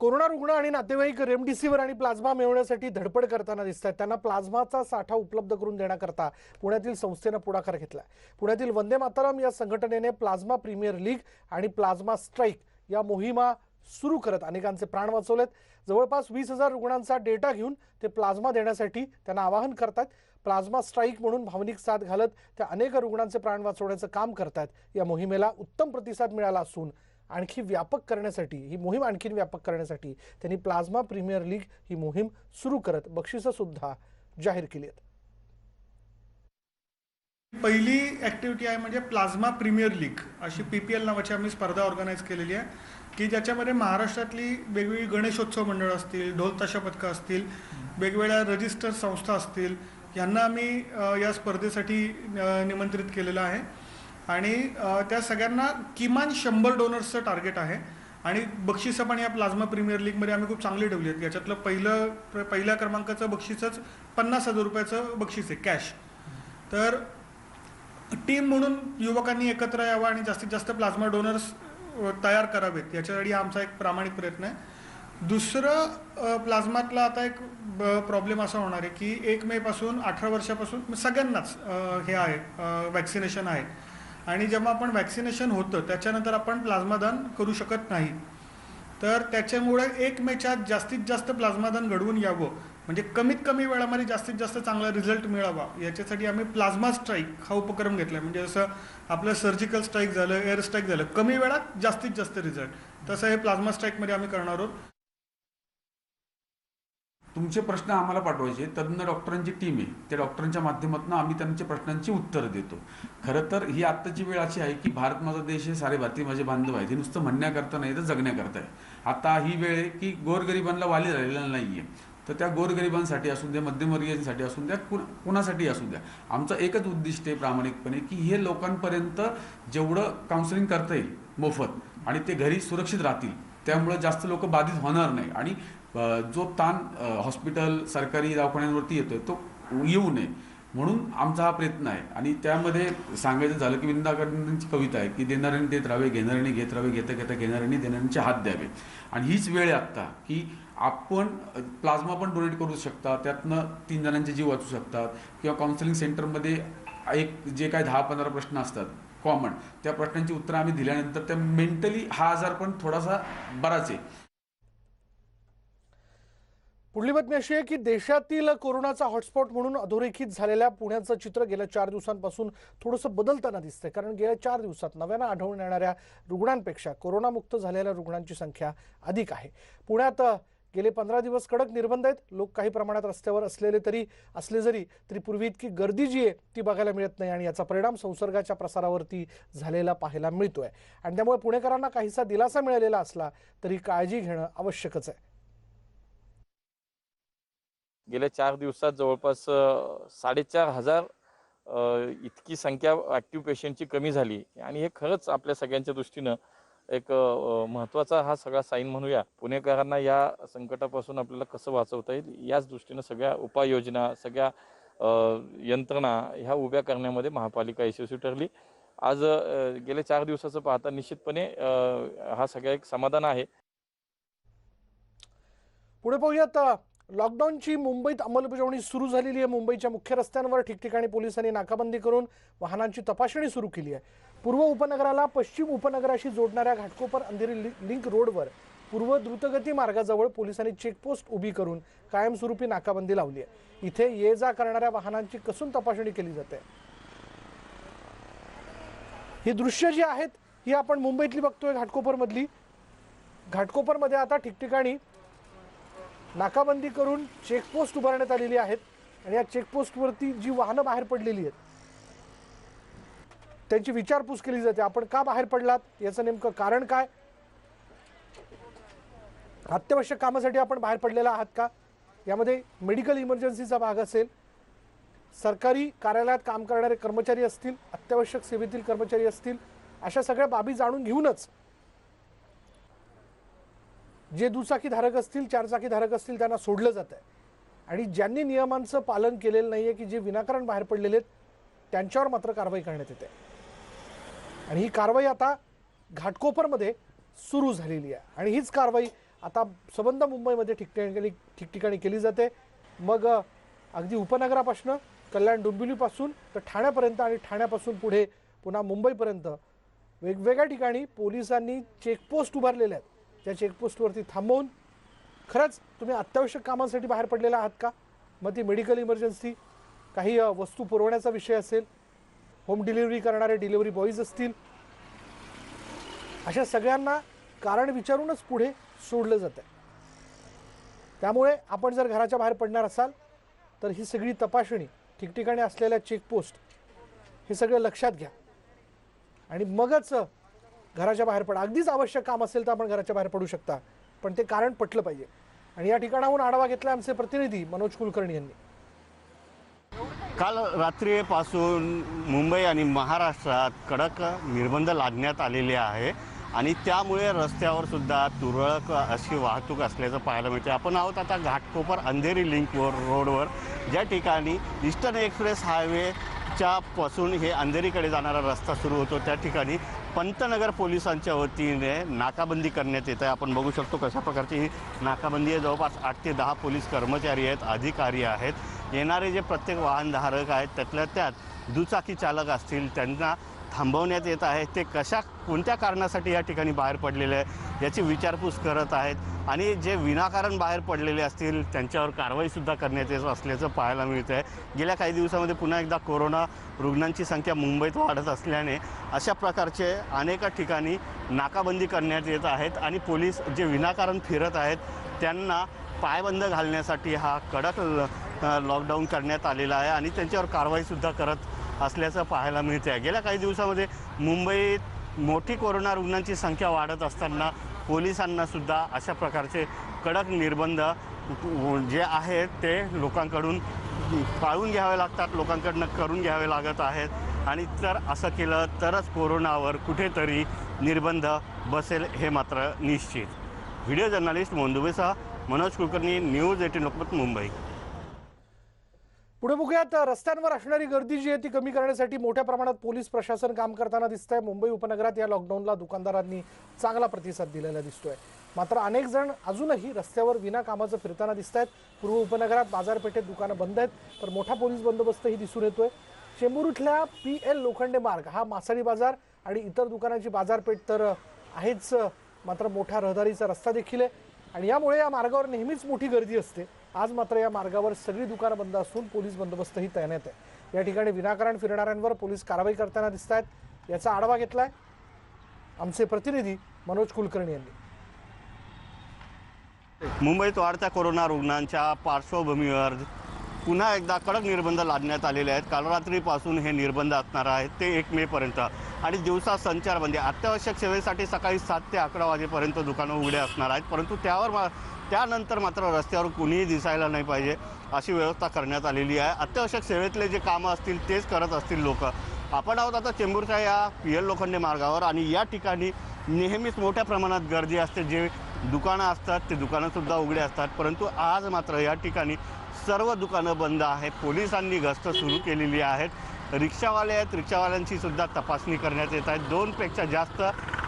कोरोना रुग्ण आणि नातेवाईक रेमडेसिवीर आणि प्लाझ्मा मिळवण्यासाठी धडपड करताना दिसत आहेत. त्यांना प्लाझ्माचा साठा उपलब्ध करून देण्याकरता पुण्यातील संस्थेनं पुढाकार घेतला. पुण्यातील वंदे मातरम या संघटनेने प्लाझ्मा प्रीमियर लीग आणि प्लाझ्मा स्ट्राईक या मोहिमा सुरू करत अनेकांचे प्राण वाचवलेत. जवळपास 20,000 रुग्णांचा डेटा घेऊन ते प्लाझ्मा देण्यासाठी त्यांना आवाहन करतात. प्लाझ्मा स्ट्राईक म्हणून भावनिक साथ घालत त्या अनेक रुग्णांचे प्राण वाचवण्याचं काम करतात. या मोहिमेला उत्तम प्रतिसाद मिळाला असून आणखी व्यापक करण्यासाठी ही मोहीम आणखी व्यापक करण्यासाठी त्यांनी प्लाझ्मा प्रीमियर लीग ही मोहीम सुरू करत बक्षिसं सुद्धा जाहीर केली आहेत. पहिली ॲक्टिव्हिटी आहे म्हणजे प्लाझ्मा प्रीमियर लीग अशी PPL नावाची आम्ही स्पर्धा ऑर्गनाईज केलेली आहे की ज्याच्यामध्ये महाराष्ट्रातली वेगवेगळी गणेशोत्सव मंडळ असतील, ढोल ताशा पथकं असतील, वेगवेगळ्या रजिस्टर संस्था असतील, यांना आम्ही या स्पर्धेसाठी निमंत्रित केलेलं आहे आणि त्या सगळ्यांना किमान 100 डोनर्सचं टार्गेट आहे आणि बक्षिसं पण या प्लाझ्मा प्रीमियर लीगमध्ये आम्ही खूप चांगली ठेवली आहेत. याच्यातलं पहिल्या क्रमांकाचं बक्षीसच 50,000 रुपयाचं बक्षीस आहे कॅश. तर टीम म्हणून युवकांनी एकत्र यावं आणि जास्तीत जास्त प्लाझ्मा डोनर्स तयार करावेत याच्यासाठी हा आमचा एक प्रामाणिक प्रयत्न आहे. दुसरं प्लाझ्मातला आता एक प्रॉब्लेम असा होणार आहे की 1 मे पासून 18 वर्षापासून सगळ्यांनाच हे आहे वॅक्सिनेशन आहे आणि जेव्हा आपण वॅक्सिनेशन होतं त्याच्यानंतर आपण प्लाझ्मा दान करू शकत नाही. तर त्याच्यामुळे 1 मेच्या जास्तीत जास्त प्लाझ्मा दान घडवून यावं म्हणजे कमीत कमी वेळामध्ये जास्तीत जास्त चांगला रिझल्ट मिळावा याच्यासाठी आम्ही प्लाझ्मा स्ट्राईक हा उपक्रम घेतला. म्हणजे जसं आपलं सर्जिकल स्ट्राईक झालं, एअर स्ट्राईक झालं, कमी वेळात जास्तीत जास्त रिझल्ट, तसं हे प्लाझ्मा स्ट्राईकमध्ये आम्ही करणार आहोत. तुमचे प्रश्न आम्हाला पाठवायचे, तज्ज्ञ डॉक्टरांची टीम आहे, त्या डॉक्टरांच्या माध्यमातून आम्ही त्यांच्या प्रश्नांची उत्तरं देतो. खरं तर ही आत्ताची वेळ अशी आहे की भारत माझा देश आहे, सारे भारतीय माझे बांधव आहेत, हे नुसतं म्हणण्याकरता नाही तर जगण्याकरता आहे. आता ही वेळ आहे की गोरगरिबांना वाली राहिलेला नाही आहे. तर त्या गोरगरिबांसाठी असून द्या, मध्यमवर्गीयांसाठी असून द्या, कुणासाठी असू द्या, आमचं एकच उद्दिष्ट आहे प्रामाणिकपणे की हे लोकांपर्यंत जेवढं काउन्सिलिंग करता येईल मोफत आणि ते घरी सुरक्षित राहतील, त्यामुळे जास्त लोक बाधित होणार नाही आणि जो ताण हॉस्पिटल सरकारी दवाखान्यांवरती येतोय तो येऊ नये म्हणून आमचा हा प्रयत्न आहे. आणि त्यामध्ये सांगायचं झालं की विंदाकरांची कविता आहे की देणाऱ्यांनी देत राहावे, घेणाऱ्यांनी घेत राहावे, घेता घेता घेणाऱ्यांनी देणाऱ्यांचे हात द्यावे. आणि हीच वेळ आहे आत्ता की आपण प्लाझ्मा पण डोनेट करू शकता, त्यातनं 3 जणांचे जीव वाचू शकतात. किंवा काउन्सिलिंग सेंटरमध्ये एक जे काय 10-15 प्रश्न असतात कॉमन, त्या प्रश्नांची उत्तरं आम्ही दिल्यानंतर त्या मेंटली हा आजार पण थोडासा बराच आहे. पुढली बातमी अशी आहे की देशातील कोरोनाचा हॉटस्पॉट म्हणून अधोरेखित झालेल्या पुण्याचं चित्र गेल्या 4 दिवसांपासून थोडंसं बदलताना दिसतंय. कारण गेल्या 4 दिवसात नव्यानं आढळून येणाऱ्या रुग्णांपेक्षा कोरोनामुक्त झालेल्या रुग्णांची संख्या अधिक आहे. पुण्यात गेले 15 दिवस कडक निर्बंध आहेत. लोक काही प्रमाणात रस्त्यावर असले जरी पूर्वी इतकी गर्दी जी आहे ती बघायला मिळत नाही आणि याचा परिणाम संसर्गाच्या प्रसारावरती झालेला पाहायला मिळतोय. आणि त्यामुळे पुणेकरांना काहीसा दिलासा मिळालेला असला तरी काळजी घेणं आवश्यकच आहे. गेल्या 4 दिवसात जवळपास 4,500 इतकी संख्या ॲक्टिव्ह पेशंटची कमी झाली आणि हे खरंच आपल्या सगळ्यांच्या दृष्टीनं एक महत्त्वाचा हा सगळा साईन म्हणूया. पुणेकरांना या संकटापासून आपल्याला कसं वाचवता येईल याच दृष्टीनं सगळ्या उपाययोजना, सगळ्या यंत्रणा ह्या उभ्या करण्यामध्ये महापालिका यशस्वी ठरली. आज गेल्या 4 दिवसाचं पाहता निश्चितपणे हा सगळा एक समाधान आहे. पुढे पाहूयात. लॉकडाऊनची मुंबईत अंमलबजावणी सुरू झालेली आहे. मुंबईच्या मुख्य रस्त्यांवर ठिकठिकाणी पोलिसांनी नाकाबंदी करून वाहनांची तपासणी सुरू केली आहे. पूर्व उपनगराला पश्चिम उपनगराशी जोडणाऱ्या घाटकोपर अंधेरी लिंक रोडवर पूर्व द्रुतगती मार्गाजवळ पोलिसांनी चेकपोस्ट उभी करून कायमस्वरूपी नाकाबंदी लावली आहे. इथे ये जा करणाऱ्या वाहनांची कसून तपासणी केली जाते. ही दृश्य जी आहेत ही आपण मुंबईतली बघतोय, घाटकोपरमधली. घाटकोपरमध्ये आता ठिकठिकाणी नाकाबंदी करून चेकपोस्ट उभारण्यात आलेली आहेत आणि या चेकपोस्टवरती जी वाहनं बाहेर पडलेली आहेत त्यांची विचारपूस केली जाते. आपण का बाहेर पडलात, याचं नेमकं कारण काय, अत्यावश्यक कामासाठी आपण बाहेर पडलेला आहात का, यामध्ये मेडिकल इमर्जन्सीचा भाग असेल, सरकारी कार्यालयात काम करणारे कर्मचारी असतील, अत्यावश्यक सेवेतील कर्मचारी असतील, अशा सगळ्या बाबी जाणून घेऊनच जे दुचाकी धारक असतील, चारचाकी धारक असतील त्यांना सोडलं जात आहे. आणि ज्यांनी नियमांचं पालन केलेलं नाहीये, की जे विनाकारण बाहेर पडलेले आहेत, त्यांच्यावर मात्र कारवाई करण्यात येते. आणि ही कारवाई आता घाटकोपरमध्ये सुरू झालेली आहे आणि हीच कारवाई आता संबंध मुंबईमध्ये ठिकठिकाणी केली जाते. मग अगदी उपनगरापासून, कल्याण डोंबिवलीपासून तर ठाण्यापर्यंत आणि ठाण्यापासून पुढे पुन्हा मुंबईपर्यंत वेगवेगळ्या ठिकाणी पोलिसांनी चेकपोस्ट उभारलेले आहेत. त्या चेकपोस्टवरती थांबवून खरंच तुम्ही अत्यावश्यक कामांसाठी बाहेर पडलेला आहात का, मग ती मेडिकल इमर्जन्सी, काही वस्तू पुरवण्याचा विषय असेल, होम डिलिव्हरी करणारे डिलिव्हरी बॉईज असतील, अशा सगळ्यांना कारण विचारूनच पुढे सोडलं जातं. त्यामुळे आपण जर घराच्या बाहेर पडणार असाल तर ही सगळी तपासणी, ठिकठिकाणी असलेल्या चेकपोस्ट, हे सगळं लक्षात घ्या आणि मगच घराच्या बाहेर पडा. अगदीच आवश्यक काम असेल तर आपण घराच्या बाहेर पडू शकता, पण ते कारण पटलं पाहिजे. आणि या ठिकाणाहून आढावा घेतला आमचे प्रतिनिधी मनोज कुलकर्णी यांनी. काल रात्रीपासून मुंबई आणि महाराष्ट्रात कडक निर्बंध लादण्यात आलेले आहे आणि त्यामुळे रस्त्यावर सुद्धा तुरळक अशी वाहतूक असल्याचं पाहायला मिळते. आपण आहोत आता घाटकोपर अंधेरी लिंक रोडवर, ज्या ठिकाणी ईस्टर्न एक्सप्रेस हायवेच्या पासून हे अंधेरीकडे जाणारा रस्ता सुरू होतो. त्या ठिकाणी पंतनगर पोलिसांच्या वतीने नाकाबंदी करण्यात येत आहे. आपण बघू शकतो कशा प्रकारची ही नाकाबंदी आहे. जवळपास 8 ते 10 पोलीस कर्मचारी आहेत, अधिकारी आहेत. येणारे जे प्रत्येक वाहनधारक आहेत त्यातल्या त्यात दुचाकी चालक असतील त्यांना थांबवण्यात येत आहे. ते कोणत्या कारणासाठी या ठिकाणी बाहेर पडलेले आहे याची विचारपूस करत आहेत आणि जे विनाकारण बाहेर पडलेले असतील त्यांच्यावर कारवाईसुद्धा करण्यात येत असल्याचं पाहायला मिळतं आहे. गेल्या काही दिवसामध्ये पुन्हा एकदा कोरोना रुग्णांची संख्या मुंबईत वाढत असल्याने अशा प्रकारचे अनेक ठिकाणी नाकाबंदी करण्यात येत आहेत आणि पोलीस जे विनाकारण फिरत आहेत त्यांना पायबंद घालण्यासाठी हा कडक लॉकडाऊन करण्यात आलेला आहे आणि त्यांच्यावर कारवाईसुद्धा करत असल्याचं पाहायला मिळते आहे. गेल्या काही दिवसामध्ये मुंबईत मोठी कोरोना रुग्णांची संख्या वाढत असताना पोलिसांना सुद्धा अशा प्रकारचे कडक निर्बंध जे आहेत ते लोकांकडून पाळून घ्यावे लागतात, लोकांकडनं करून घ्यावे लागत आहेत आणि जर असं केलं तरच कोरोनावर कुठेतरी निर्बंध बसेल हे मात्र निश्चित. व्हिडिओ जर्नलिस्ट मोंदुबेसह मनोज कुलकर्णी, न्यूज 18 लोकमत, मुंबई. पुढे बघूयात, रस्त्यांवर असणारी गर्दी जी आहे ती कमी करण्यासाठी मोठ्या प्रमाणात पोलीस प्रशासन काम करताना दिसतंय. मुंबई उपनगरात या लॉकडाऊनला दुकानदारांनी चांगला प्रतिसाद दिलेला दिसतोय. मात्र अनेक जण अजूनही रस्त्यावर विना कामाचं फिरताना दिसत आहेत. पूर्व उपनगरात बाजारपेठेत दुकानं बंद आहेत तर मोठा पोलीस बंदोबस्तही दिसून येतोय. चेंबूर इथल्या PL लोखंडे मार्ग हा मासळी बाजार आणि इतर दुकानांची बाजारपेठ तर आहेच, मात्र मोठा रहदारीचा रस्ता देखील आहे आणि यामुळे या मार्गावर नेहमीच मोठी गर्दी असते. आज मात्र या मार्गावर सगळी दुकानं बंद असून पोलीस बंदोबस्तही तैनात आहे. या ठिकाणी विनाकारण फिरणाऱ्यांवर पोलीस कारवाई करताना दिसत आहेत. याचा आढावा घेतलाय आमचे प्रतिनिधी मनोज कुलकर्णी यांनी. मुंबईत वाढत्या कोरोना रुग्णांच्या पार्श्वभूमीवर पुन्हा एकदा कडक निर्बंध लादण्यात आलेले आहेत. काल रात्रीपासून हे निर्बंध असणार आहेत ते 1 मे पर्यंत आणि दिवसा संचारबंदी. अत्यावश्यक सेवेसाठी सकाळी 7 ते 11 वाजेपर्यंत दुकानं उघडे असणार आहेत, परंतु त्यानंतर मात्र रस्त्यावर कुणीही दिसायला नाही पाहिजे अशी व्यवस्था करण्यात आलेली आहे. अत्यावश्यक सेवेतले जे कामं असतील तेच करत असतील लोक. आपण आहोत आता चेंबूरच्या या PL लोखंडे मार्गावर आणि या ठिकाणी नेहमीच मोठ्या प्रमाणात गर्दी असते. जे दुकानं असतात ते दुकानंसुद्धा उघडे असतात, परंतु आज मात्र या ठिकाणी सर्व दुकानं बंद आहेत. पोलिसांनी गस्त सुरू केलेली आहेत. रिक्षावाले आहेत, रिक्षावाल्यांची सुद्धा तपासणी करण्यात येत आहे. 2 पेक्षा जास्त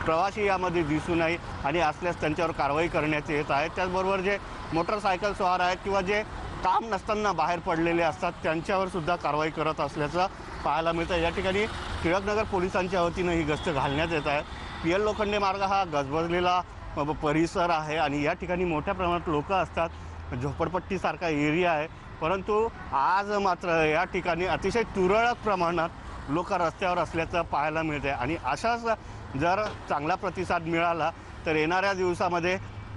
प्रवासी यामध्ये दिसू नये आणि असल्यास त्यांच्यावर कारवाई करण्यात येत आहे. त्याचबरोबर जे मोटरसायकल स्वार आहेत किंवा जे काम नसताना बाहेर पडलेले असतात त्यांच्यावर सुद्धा कारवाई करत असल्याचं पाहायला मिळतं. या ठिकाणी टिळकनगर पोलिसांच्या वतीनं ही गस्त घालण्यात येत आहे. PL लोखंडे मार्ग हा गजबजलेला परिसर आहे आणि या ठिकाणी मोठ्या प्रमाणात लोक असतात. झोपडपट्टीसारखा एरिया आहे, परंतु आज मात्र या ठिकाणी अतिशय तुरळक प्रमाणात लोक रस्त्यावर असल्याचं पाहायला मिळते आणि अशाच जर चांगला प्रतिसाद मिळाला तर येणाऱ्या दिवसामध्ये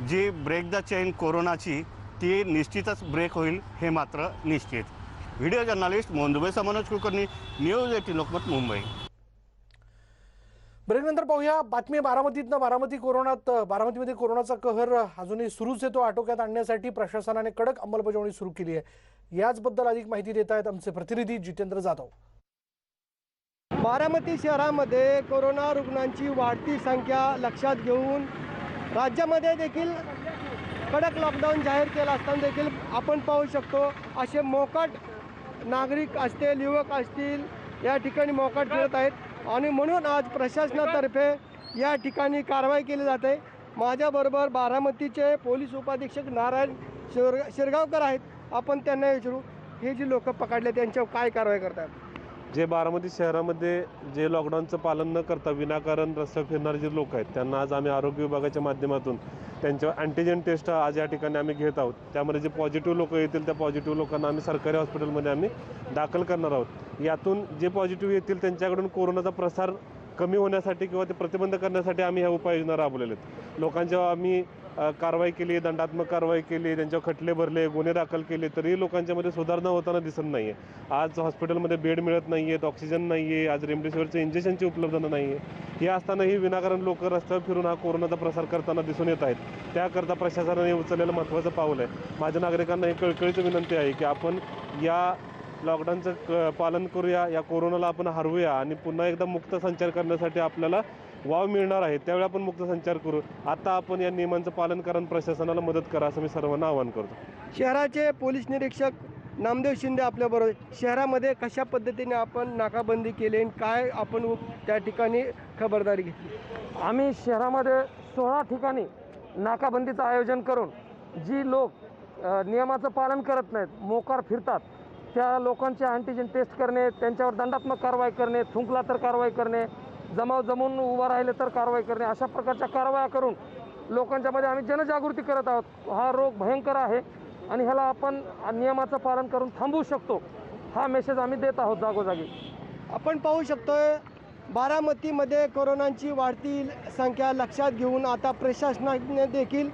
जी ब्रेक द चेन कोरोनाची ती निश्चितच ब्रेक होईल, हे मात्र निश्चित. Video journalist Mohan Dubey, Manoj Kulkarni, news 18 Lokmat, Mumbai. ब्रेकनंतर पाहूया बातमी बारामतीतनं. बारामतीमध्ये कोरोनाचा कहर अजूनही सुरूच आहे. तो आटोक्यात आणण्यासाठी प्रशासनाने कडक अंमलबजावणी सुरू केली आहे. याचबद्दल अधिक माहिती देत आहेत आमचे प्रतिनिधी जितेंद्र जाधव. बारामती शहरामध्ये कोरोना रुग्णांची वाढती संख्या लक्षात घेऊन राज्यामध्ये देखील कडक लॉकडाऊन जाहीर केला असताना देखील आपण पाहू शकतो असे मोकाट नागरिक असतील, युवक असतील, या ठिकाणी मोकाट फिरत आहेत आणि म्हणून आज प्रशासनातर्फे या ठिकाणी कारवाई केली जाते. माझ्याबरोबर बारामतीचे पोलीस उपाधीक्षक नारायण शिरगावकर आहेत. आपण त्यांना विचारू, हे जी लोक पकडले त्यांच्यावर काय कारवाई करतात? जे बारामती शहरामध्ये जे लॉकडाऊनचं पालन न करता विनाकारण रस्त्यावर फिरणारे जे लोक आहेत त्यांना आज आम्ही आरोग्य विभागाच्या माध्यमातून त्यांच्यावर अँटीजेन टेस्ट आज या ठिकाणी आम्ही घेत आहोत. त्यामध्ये जे पॉझिटिव्ह लोक येतील त्या पॉझिटिव्ह लोकांना आम्ही सरकारी हॉस्पिटलमध्ये आम्ही दाखल करणार आहोत. यातून जे पॉझिटिव्ह येतील त्यांच्याकडून कोरोनाचा प्रसार कमी होण्यासाठी किंवा ते प्रतिबंध करण्यासाठी आम्ही ह्या उपाययोजना राबवलेल्या आहेत. लोकांच्यावर आम्ही कारवाई केली, दंडात्मक कारवाई केली, त्यांच्यावर खटले भरले, गुन्हे दाखल केले, तरी लोकांच्यामध्ये सुधारणा होताना दिसत नाही आहे. आज हॉस्पिटलमध्ये बेड मिळत नाही आहेत, ऑक्सिजन नाही आहे, आज रेमडेसिवीरचे इंजेक्शनची उपलब्धता नाही आहे. हे असतानाही विनाकारण लोक रस्त्यावर फिरून हा कोरोनाचा प्रसार करताना दिसून येत आहेत. त्याकरता प्रशासनाने उचललेलं महत्त्वाचं पाऊल आहे. माझ्या नागरिकांना ही कळकळीची विनंती आहे की आपण या लॉकडाऊनचं पालन करूया, या कोरोनाला आपण हरवूया आणि पुन्हा एकदा मुक्त संचार करण्यासाठी आपल्याला वाव मिळणार आहे. त्यावेळी आपण मुक्त संचार करू. आता आपण या नियमांचं पालन करून प्रशासनाला मदत करा असं मी सर्वांना आवाहन करतो. शहराचे पोलीस निरीक्षक नामदेव शिंदे आपल्याबरोबर. शहरामध्ये कशा पद्धतीने आपण नाकाबंदी केली आणि काय आपण त्या ठिकाणी खबरदारी घेतली? आम्ही शहरामध्ये 16 ठिकाणी नाकाबंदीचं आयोजन करून जी लोक नियमाचं पालन करत नाहीत, मोकार फिरतात, त्या लोकांचे अँटीजेन टेस्ट करणे, त्यांच्यावर दंडात्मक कारवाई करणे, थुंकला तर कारवाई करणे, जमून उभा राहिले तर कारवाई करणे, अशा प्रकारच्या कारवाया करून लोकांच्यामध्ये आम्ही जनजागृती करत आहोत. हा रोग भयंकर आहे आणि ह्याला आपण नियमाचं पालन करून थांबवू शकतो, हा मेसेज आम्ही देत आहोत जागोजागी. आपण पाहू शकतोय बारामतीमध्ये कोरोनाची वाढती संख्या लक्षात घेऊन आता प्रशासनाने देखील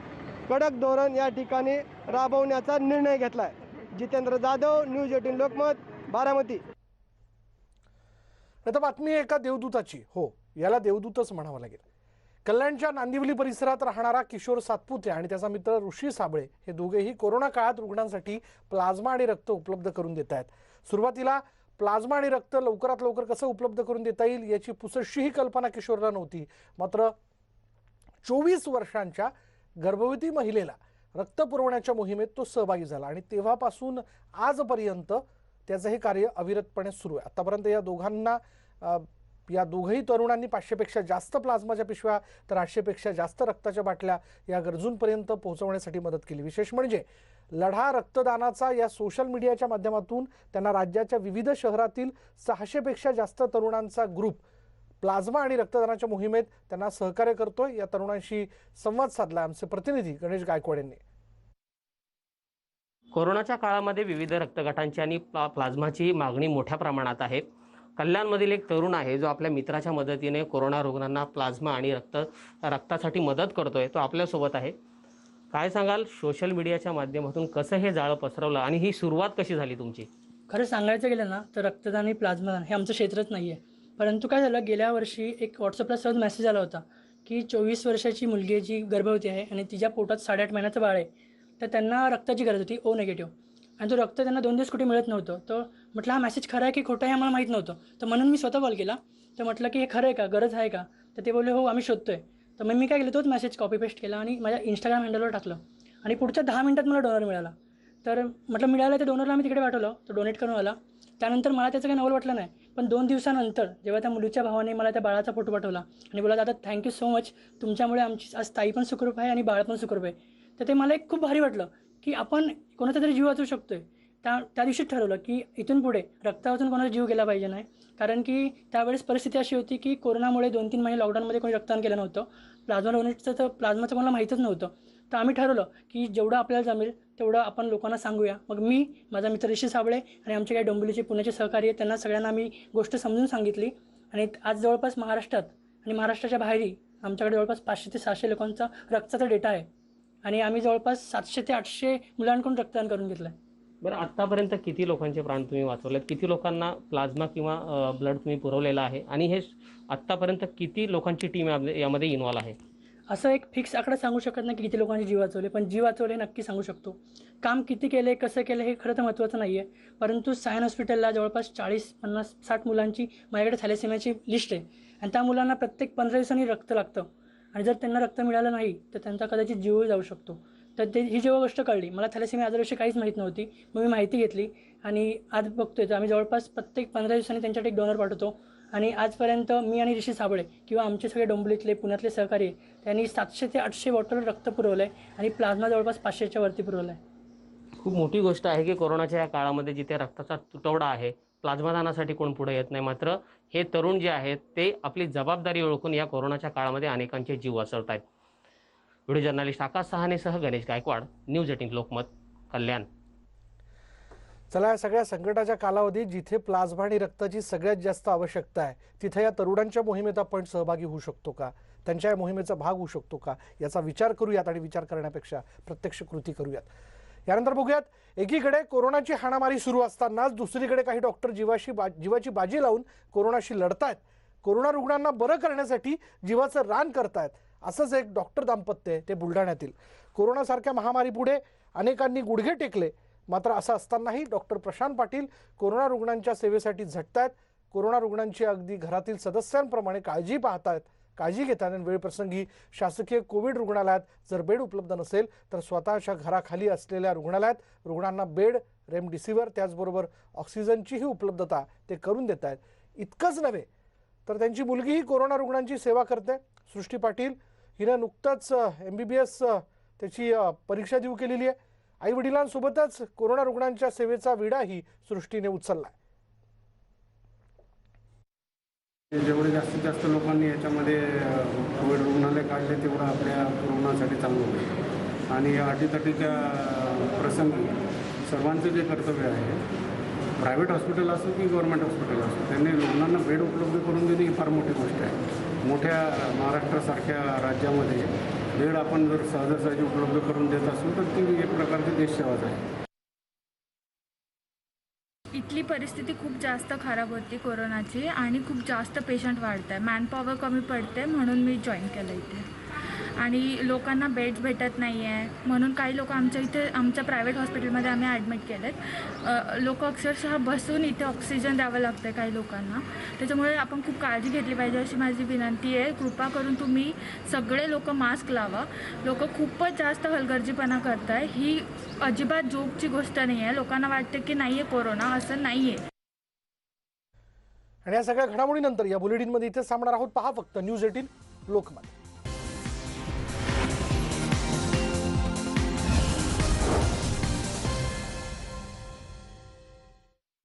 कडक धोरण या ठिकाणी राबवण्याचा निर्णय घेतला आहे. जितेंद्र जाधव, न्यूज 18 लोकमत, बारामती. आता बातमी एका देवदूताची. हो, याला देवदूतच म्हणावं लागेल. कल्याणच्या नांदिवली परिसरात राहणारा किशोर सातपुते आणि त्याचा मित्र ऋषी साबळे हे दोघेही कोरोना काळात रुग्णांसाठी प्लाझ्मा आणि रक्त उपलब्ध करून देत आहेत. सुरुवातीला प्लाझ्मा आणि रक्त लवकरात लवकर कसं उपलब्ध करून देता येईल याची पुसशीही कल्पना किशोरला नव्हती. मात्र 24 वर्षांच्या गर्भवती महिलेला रक्त पुरवण्याच्या मोहिमेत तो सहभागी झाला आणि तेव्हापासून आजपर्यंत त्याचं हे कार्य अविरतपणे सुरू आहे. आतापर्यंत या दोघही तरुणांनी 500पेक्षा जास्त प्लाझ्माच्या पिशव्या तर 800पेक्षा जास्त रक्ताच्या बाटल्या या गरजूंपर्यंत पोहोचवण्यासाठी मदत केली. विशेष म्हणजे लढा रक्तदानाचा या सोशल मीडियाच्या माध्यमातून त्यांना राज्याच्या विविध शहरातील 600पेक्षा जास्त तरुणांचा ग्रुप प्लाझ्मा आणि रक्तदानाच्या मोहिमेत त्यांना सहकार्य करतोय. या तरुणांशी संवाद साधला आमचे प्रतिनिधी गणेश गायकवाड यांनी. कोरोनाच्या काळामध्ये विविध रक्तगटांची आणि प्लाझ्माची मागणी मोठ्या प्रमाणात आहे. कल्याणमधील एक तरुण आहे जो आपल्या मित्राच्या मदतीने कोरोना रुग्णांना प्लाझ्मा आणि रक्तासाठी मदत करतोय. तो आपल्यासोबत आहे. काय सांगाल, सोशल मीडियाच्या माध्यमातून कसं हे जाळं पसरवलं आणि ही सुरुवात कशी झाली तुमची? खरं सांगायचं गेलं ना तर रक्तदान आणि प्लाझ्मा दान हे आमचं क्षेत्रच नाही आहे. परंतु काय झालं, गेल्या वर्षी एक व्हॉट्सअपला सहज मेसेज आला होता की 24 वर्षाची मुलगी आहे जी गर्भवती आहे आणि तिच्या पोटात 8.5 महिन्याचं बाळ आहे, तर त्यांना रक्ताची गरज होती, O नेगेटिव्ह, आणि तो रक्त त्यांना 2 दिवस कुठे मिळत नव्हतं. तर म्हटलं हा मेसेज खरा आहे की खोटा आहे आम्हाला माहीत नव्हतं. तर म्हणून मी स्वतः कॉल केला. तर म्हटलं की हे खरं आहे का, गरज आहे का? तर ते बोलले हो आम्ही शोधतोय. तर मग मी काय केलं, तोच मेसेज कॉपी पेस्ट केला आणि माझ्या इंस्टाग्राम हँडलवर टाकलं आणि पुढच्या 10 मिनिटात मला डोनर मिळाला. तर म्हटलं मिळालं, तर डोनरला आम्ही तिकडे पाठवलं, तो डोनेट करून आला. त्यानंतर मला त्याचं काही नवल वाटलं नाही. पण 2 दिवसानंतर जेव्हा त्या मुलीच्या भावाने मला त्या बाळाचा फोटो पाठवला आणि बोला दादा थँक्यू सो मच, तुमच्यामुळे आमची आज ताई पण सुखरूप आहे आणि बाळ पण सुखरूप आहे. तर ते मला एक खूप भारी वाटलं की आपण कोणाचा तरी जीव वाचवू शकतोय. त्या दिवशीच ठरवलं की इथून पुढे रक्तावाचून कोणाचा जीव गेला पाहिजे नाही. कारण की त्यावेळेस परिस्थिती अशी होती की कोरोनामुळे 2-3 महिने लॉकडाऊनमध्ये कोणी रक्तदान केलं नव्हतं. प्लाझ्मा डोनेटचं तर प्लाझ्माचं कोणाला माहीतच नव्हतं. तर आम्ही ठरवलं की जेवढं आपल्याला जमेल तेवढं आपण लोकांना सांगूया. मग मी, माझा मित्र ऋषी साबळे आणि आमचे काही डोंबिवलीचे पुण्याचे सहकारी, त्यांना सगळ्यांना आम्ही गोष्ट समजून सांगितली आणि आज जवळपास महाराष्ट्रात आणि महाराष्ट्राच्या बाहेरही आमच्याकडे जवळपास 500 ते 600 लोकांचा रक्ताचा डेटा आहे. आणि आम्ही जवळपास 700 ते 800 मुलांकडून रक्तदान करून घेतलं आहे. बरं, आत्तापर्यंत किती लोकांचे प्राण तुम्ही वाचवलेत, किती लोकांना प्लाझ्मा किंवा ब्लड तुम्ही पुरवलेला आहे आणि हे आत्तापर्यंत किती लोकांची टीम यामध्ये इन्व्हॉल्व आहे? असं एक फिक्स आकडा सांगू शकत नाही की किती लोकांचे जीव वाचवले, पण जीव वाचवले नक्की सांगू शकतो. काम किती केले, कसं केलं हे खरं तर महत्त्वाचं नाही आहे, परंतु सायन हॉस्पिटलला जवळपास 40, 50, 60 मुलांची माझ्याकडे थॅलेसेमियाची लिस्ट आहे आणि त्या मुलांना प्रत्येक 15 दिवसांनी रक्त लागतं आणि जर त्यांना रक्त मिळालं नाही तर त्यांचा कदाचित जीवही जाऊ शकतो. तर ही जेव्हा गोष्ट कळली, मला थॅलेसेमिया आजाराविषयी काहीच माहीत नव्हती, मग मी माहिती घेतली आणि आज बघतोय तर आम्ही जवळपास प्रत्येक 15 दिवसांनी त्यांच्यासाठी एक डोनर पाठवतो आणि आजपर्यंत मी आणि ऋषी साबळे किंवा आमचे सगळे डोंबिवलीतले पुण्यातले सहकारी त्यांनी 700 ते 800 बॉटल रक्त पुरवलं आहे आणि प्लाझ्मा जवळपास 500च्या वरती पुरवला आहे. खूप मोठी गोष्ट आहे की कोरोनाच्या या काळामध्ये जिथे रक्ताचा तुटवडा आहे, प्लाझ्मा दानासाठी कोण पुढे येत नाही, मात्र हे तरुण जे आहेत ते आपली जबाबदारी ओळखून या कोरोनाच्या काळामध्ये अनेकांचे जीव वाचवत आहेत. व्हिडिओ जर्नलिस्ट आकाश सहानेसह गणेश गायकवाड, न्यूज 18 लोकमत, कल्याण. चला, या सगळ्या संकटाच्या कालावधीत जिथे प्लाझ्मा आणि रक्ताची सगळ्यात जास्त आवश्यकता आहे तिथे या तरुणांच्या मोहिमेत आपण सहभागी होऊ शकतो का, त्यांच्या या मोहिमेचा भाग होऊ शकतो का, याचा विचार करूयात आणि विचार करण्यापेक्षा प्रत्यक्ष कृती करूयात. यानंतर बघूयात, एकीकडे कोरोनाची हाणामारी सुरू असतानाच दुसरीकडे काही डॉक्टर जीवाची बाजी लावून कोरोनाशी लढतायत, कोरोना रुग्णांना बरं करण्यासाठी जीवाचं रान करतायत. असंच एक डॉक्टर दाम्पत्य आहे, ते बुलढाण्यातील. कोरोनासारख्या महामारीपुढे अनेकांनी गुडघे टेकले, मात्र असं असतानाही डॉक्टर प्रशांत पाटील कोरोना रुग्णांच्या सेवेसाठी झटतायत. कोरोना रुग्णांची अगदी घरातील सदस्यांप्रमाणे काळजी पाहतायत, काळजी घेतात. वेळप्रसंगी शासकीय कोविड रुग्णालयात जर बेड उपलब्ध नसेल तर स्वतःच्या घराखाली असलेल्या रुग्णालयात रुग्णांना बेड, रेमडेसिवीर, त्याचबरोबर ऑक्सिजनचीही उपलब्धता ते करून देत आहेत. इतकंच नव्हे तर त्यांची मुलगीही कोरोना रुग्णांची सेवा करते. सृष्टी पाटील हिनं नुकतंच MBBS त्याची परीक्षा देऊ केलेली आहे. आई वडिलांसोबतच कोरोना रुग्णांच्या सेवेचा विडाही सृष्टीने उचलला. जेवढे जास्तीत जास्त लोकांनी याच्यामध्ये कोविड रुग्णालय काढले तेवढं आपल्या रुग्णांसाठी चांगलं होईल आणि अटीतटीच्या प्रसंगी सर्वांचं जे कर्तव्य आहे, प्रायव्हेट हॉस्पिटल असो की गव्हर्नमेंट हॉस्पिटल असो, त्यांनी रुग्णांना बेड उपलब्ध करून देणे ही फार मोठी गोष्ट आहे. मोठ्या महाराष्ट्रासारख्या राज्यामध्ये बेड आपण जर सहजासहजी उपलब्ध करून देत असू तर ती एक प्रकारची देशसेवाच आहे. इथली परिस्थिती खूप जास्त खराब होती कोरोनाची आणि खूप जास्त पेशंट वाढत आहे, मॅनपॉवर कमी पडते, म्हणून मी जॉईन केलं इथे. आणि लोकांना बेड्स भेटत नाही आहे म्हणून काही लोक आमच्या इथे आमच्या प्रायव्हेट हॉस्पिटलमध्ये आम्ही ॲडमिट केलेत. लोक अक्षरशः बसून इथे ऑक्सिजन द्यावं लागतं आहे काही लोकांना, त्याच्यामुळे आपण खूप काळजी घेतली पाहिजे अशी माझी विनंती आहे. कृपा करून तुम्ही सगळे लोक मास्क लावा. लोक खूपच जास्त हलगर्जीपणा करत आहे, ही अजिबात जोकची गोष्ट नाही आहे. लोकांना वाटतं की नाही आहे कोरोना, असं नाही आहे. आणि या सगळ्या घडामोडीनंतर या बुलेटिनमध्ये इथे थांबणार आहोत. पहा फक्त न्यूज 18 लोकमत.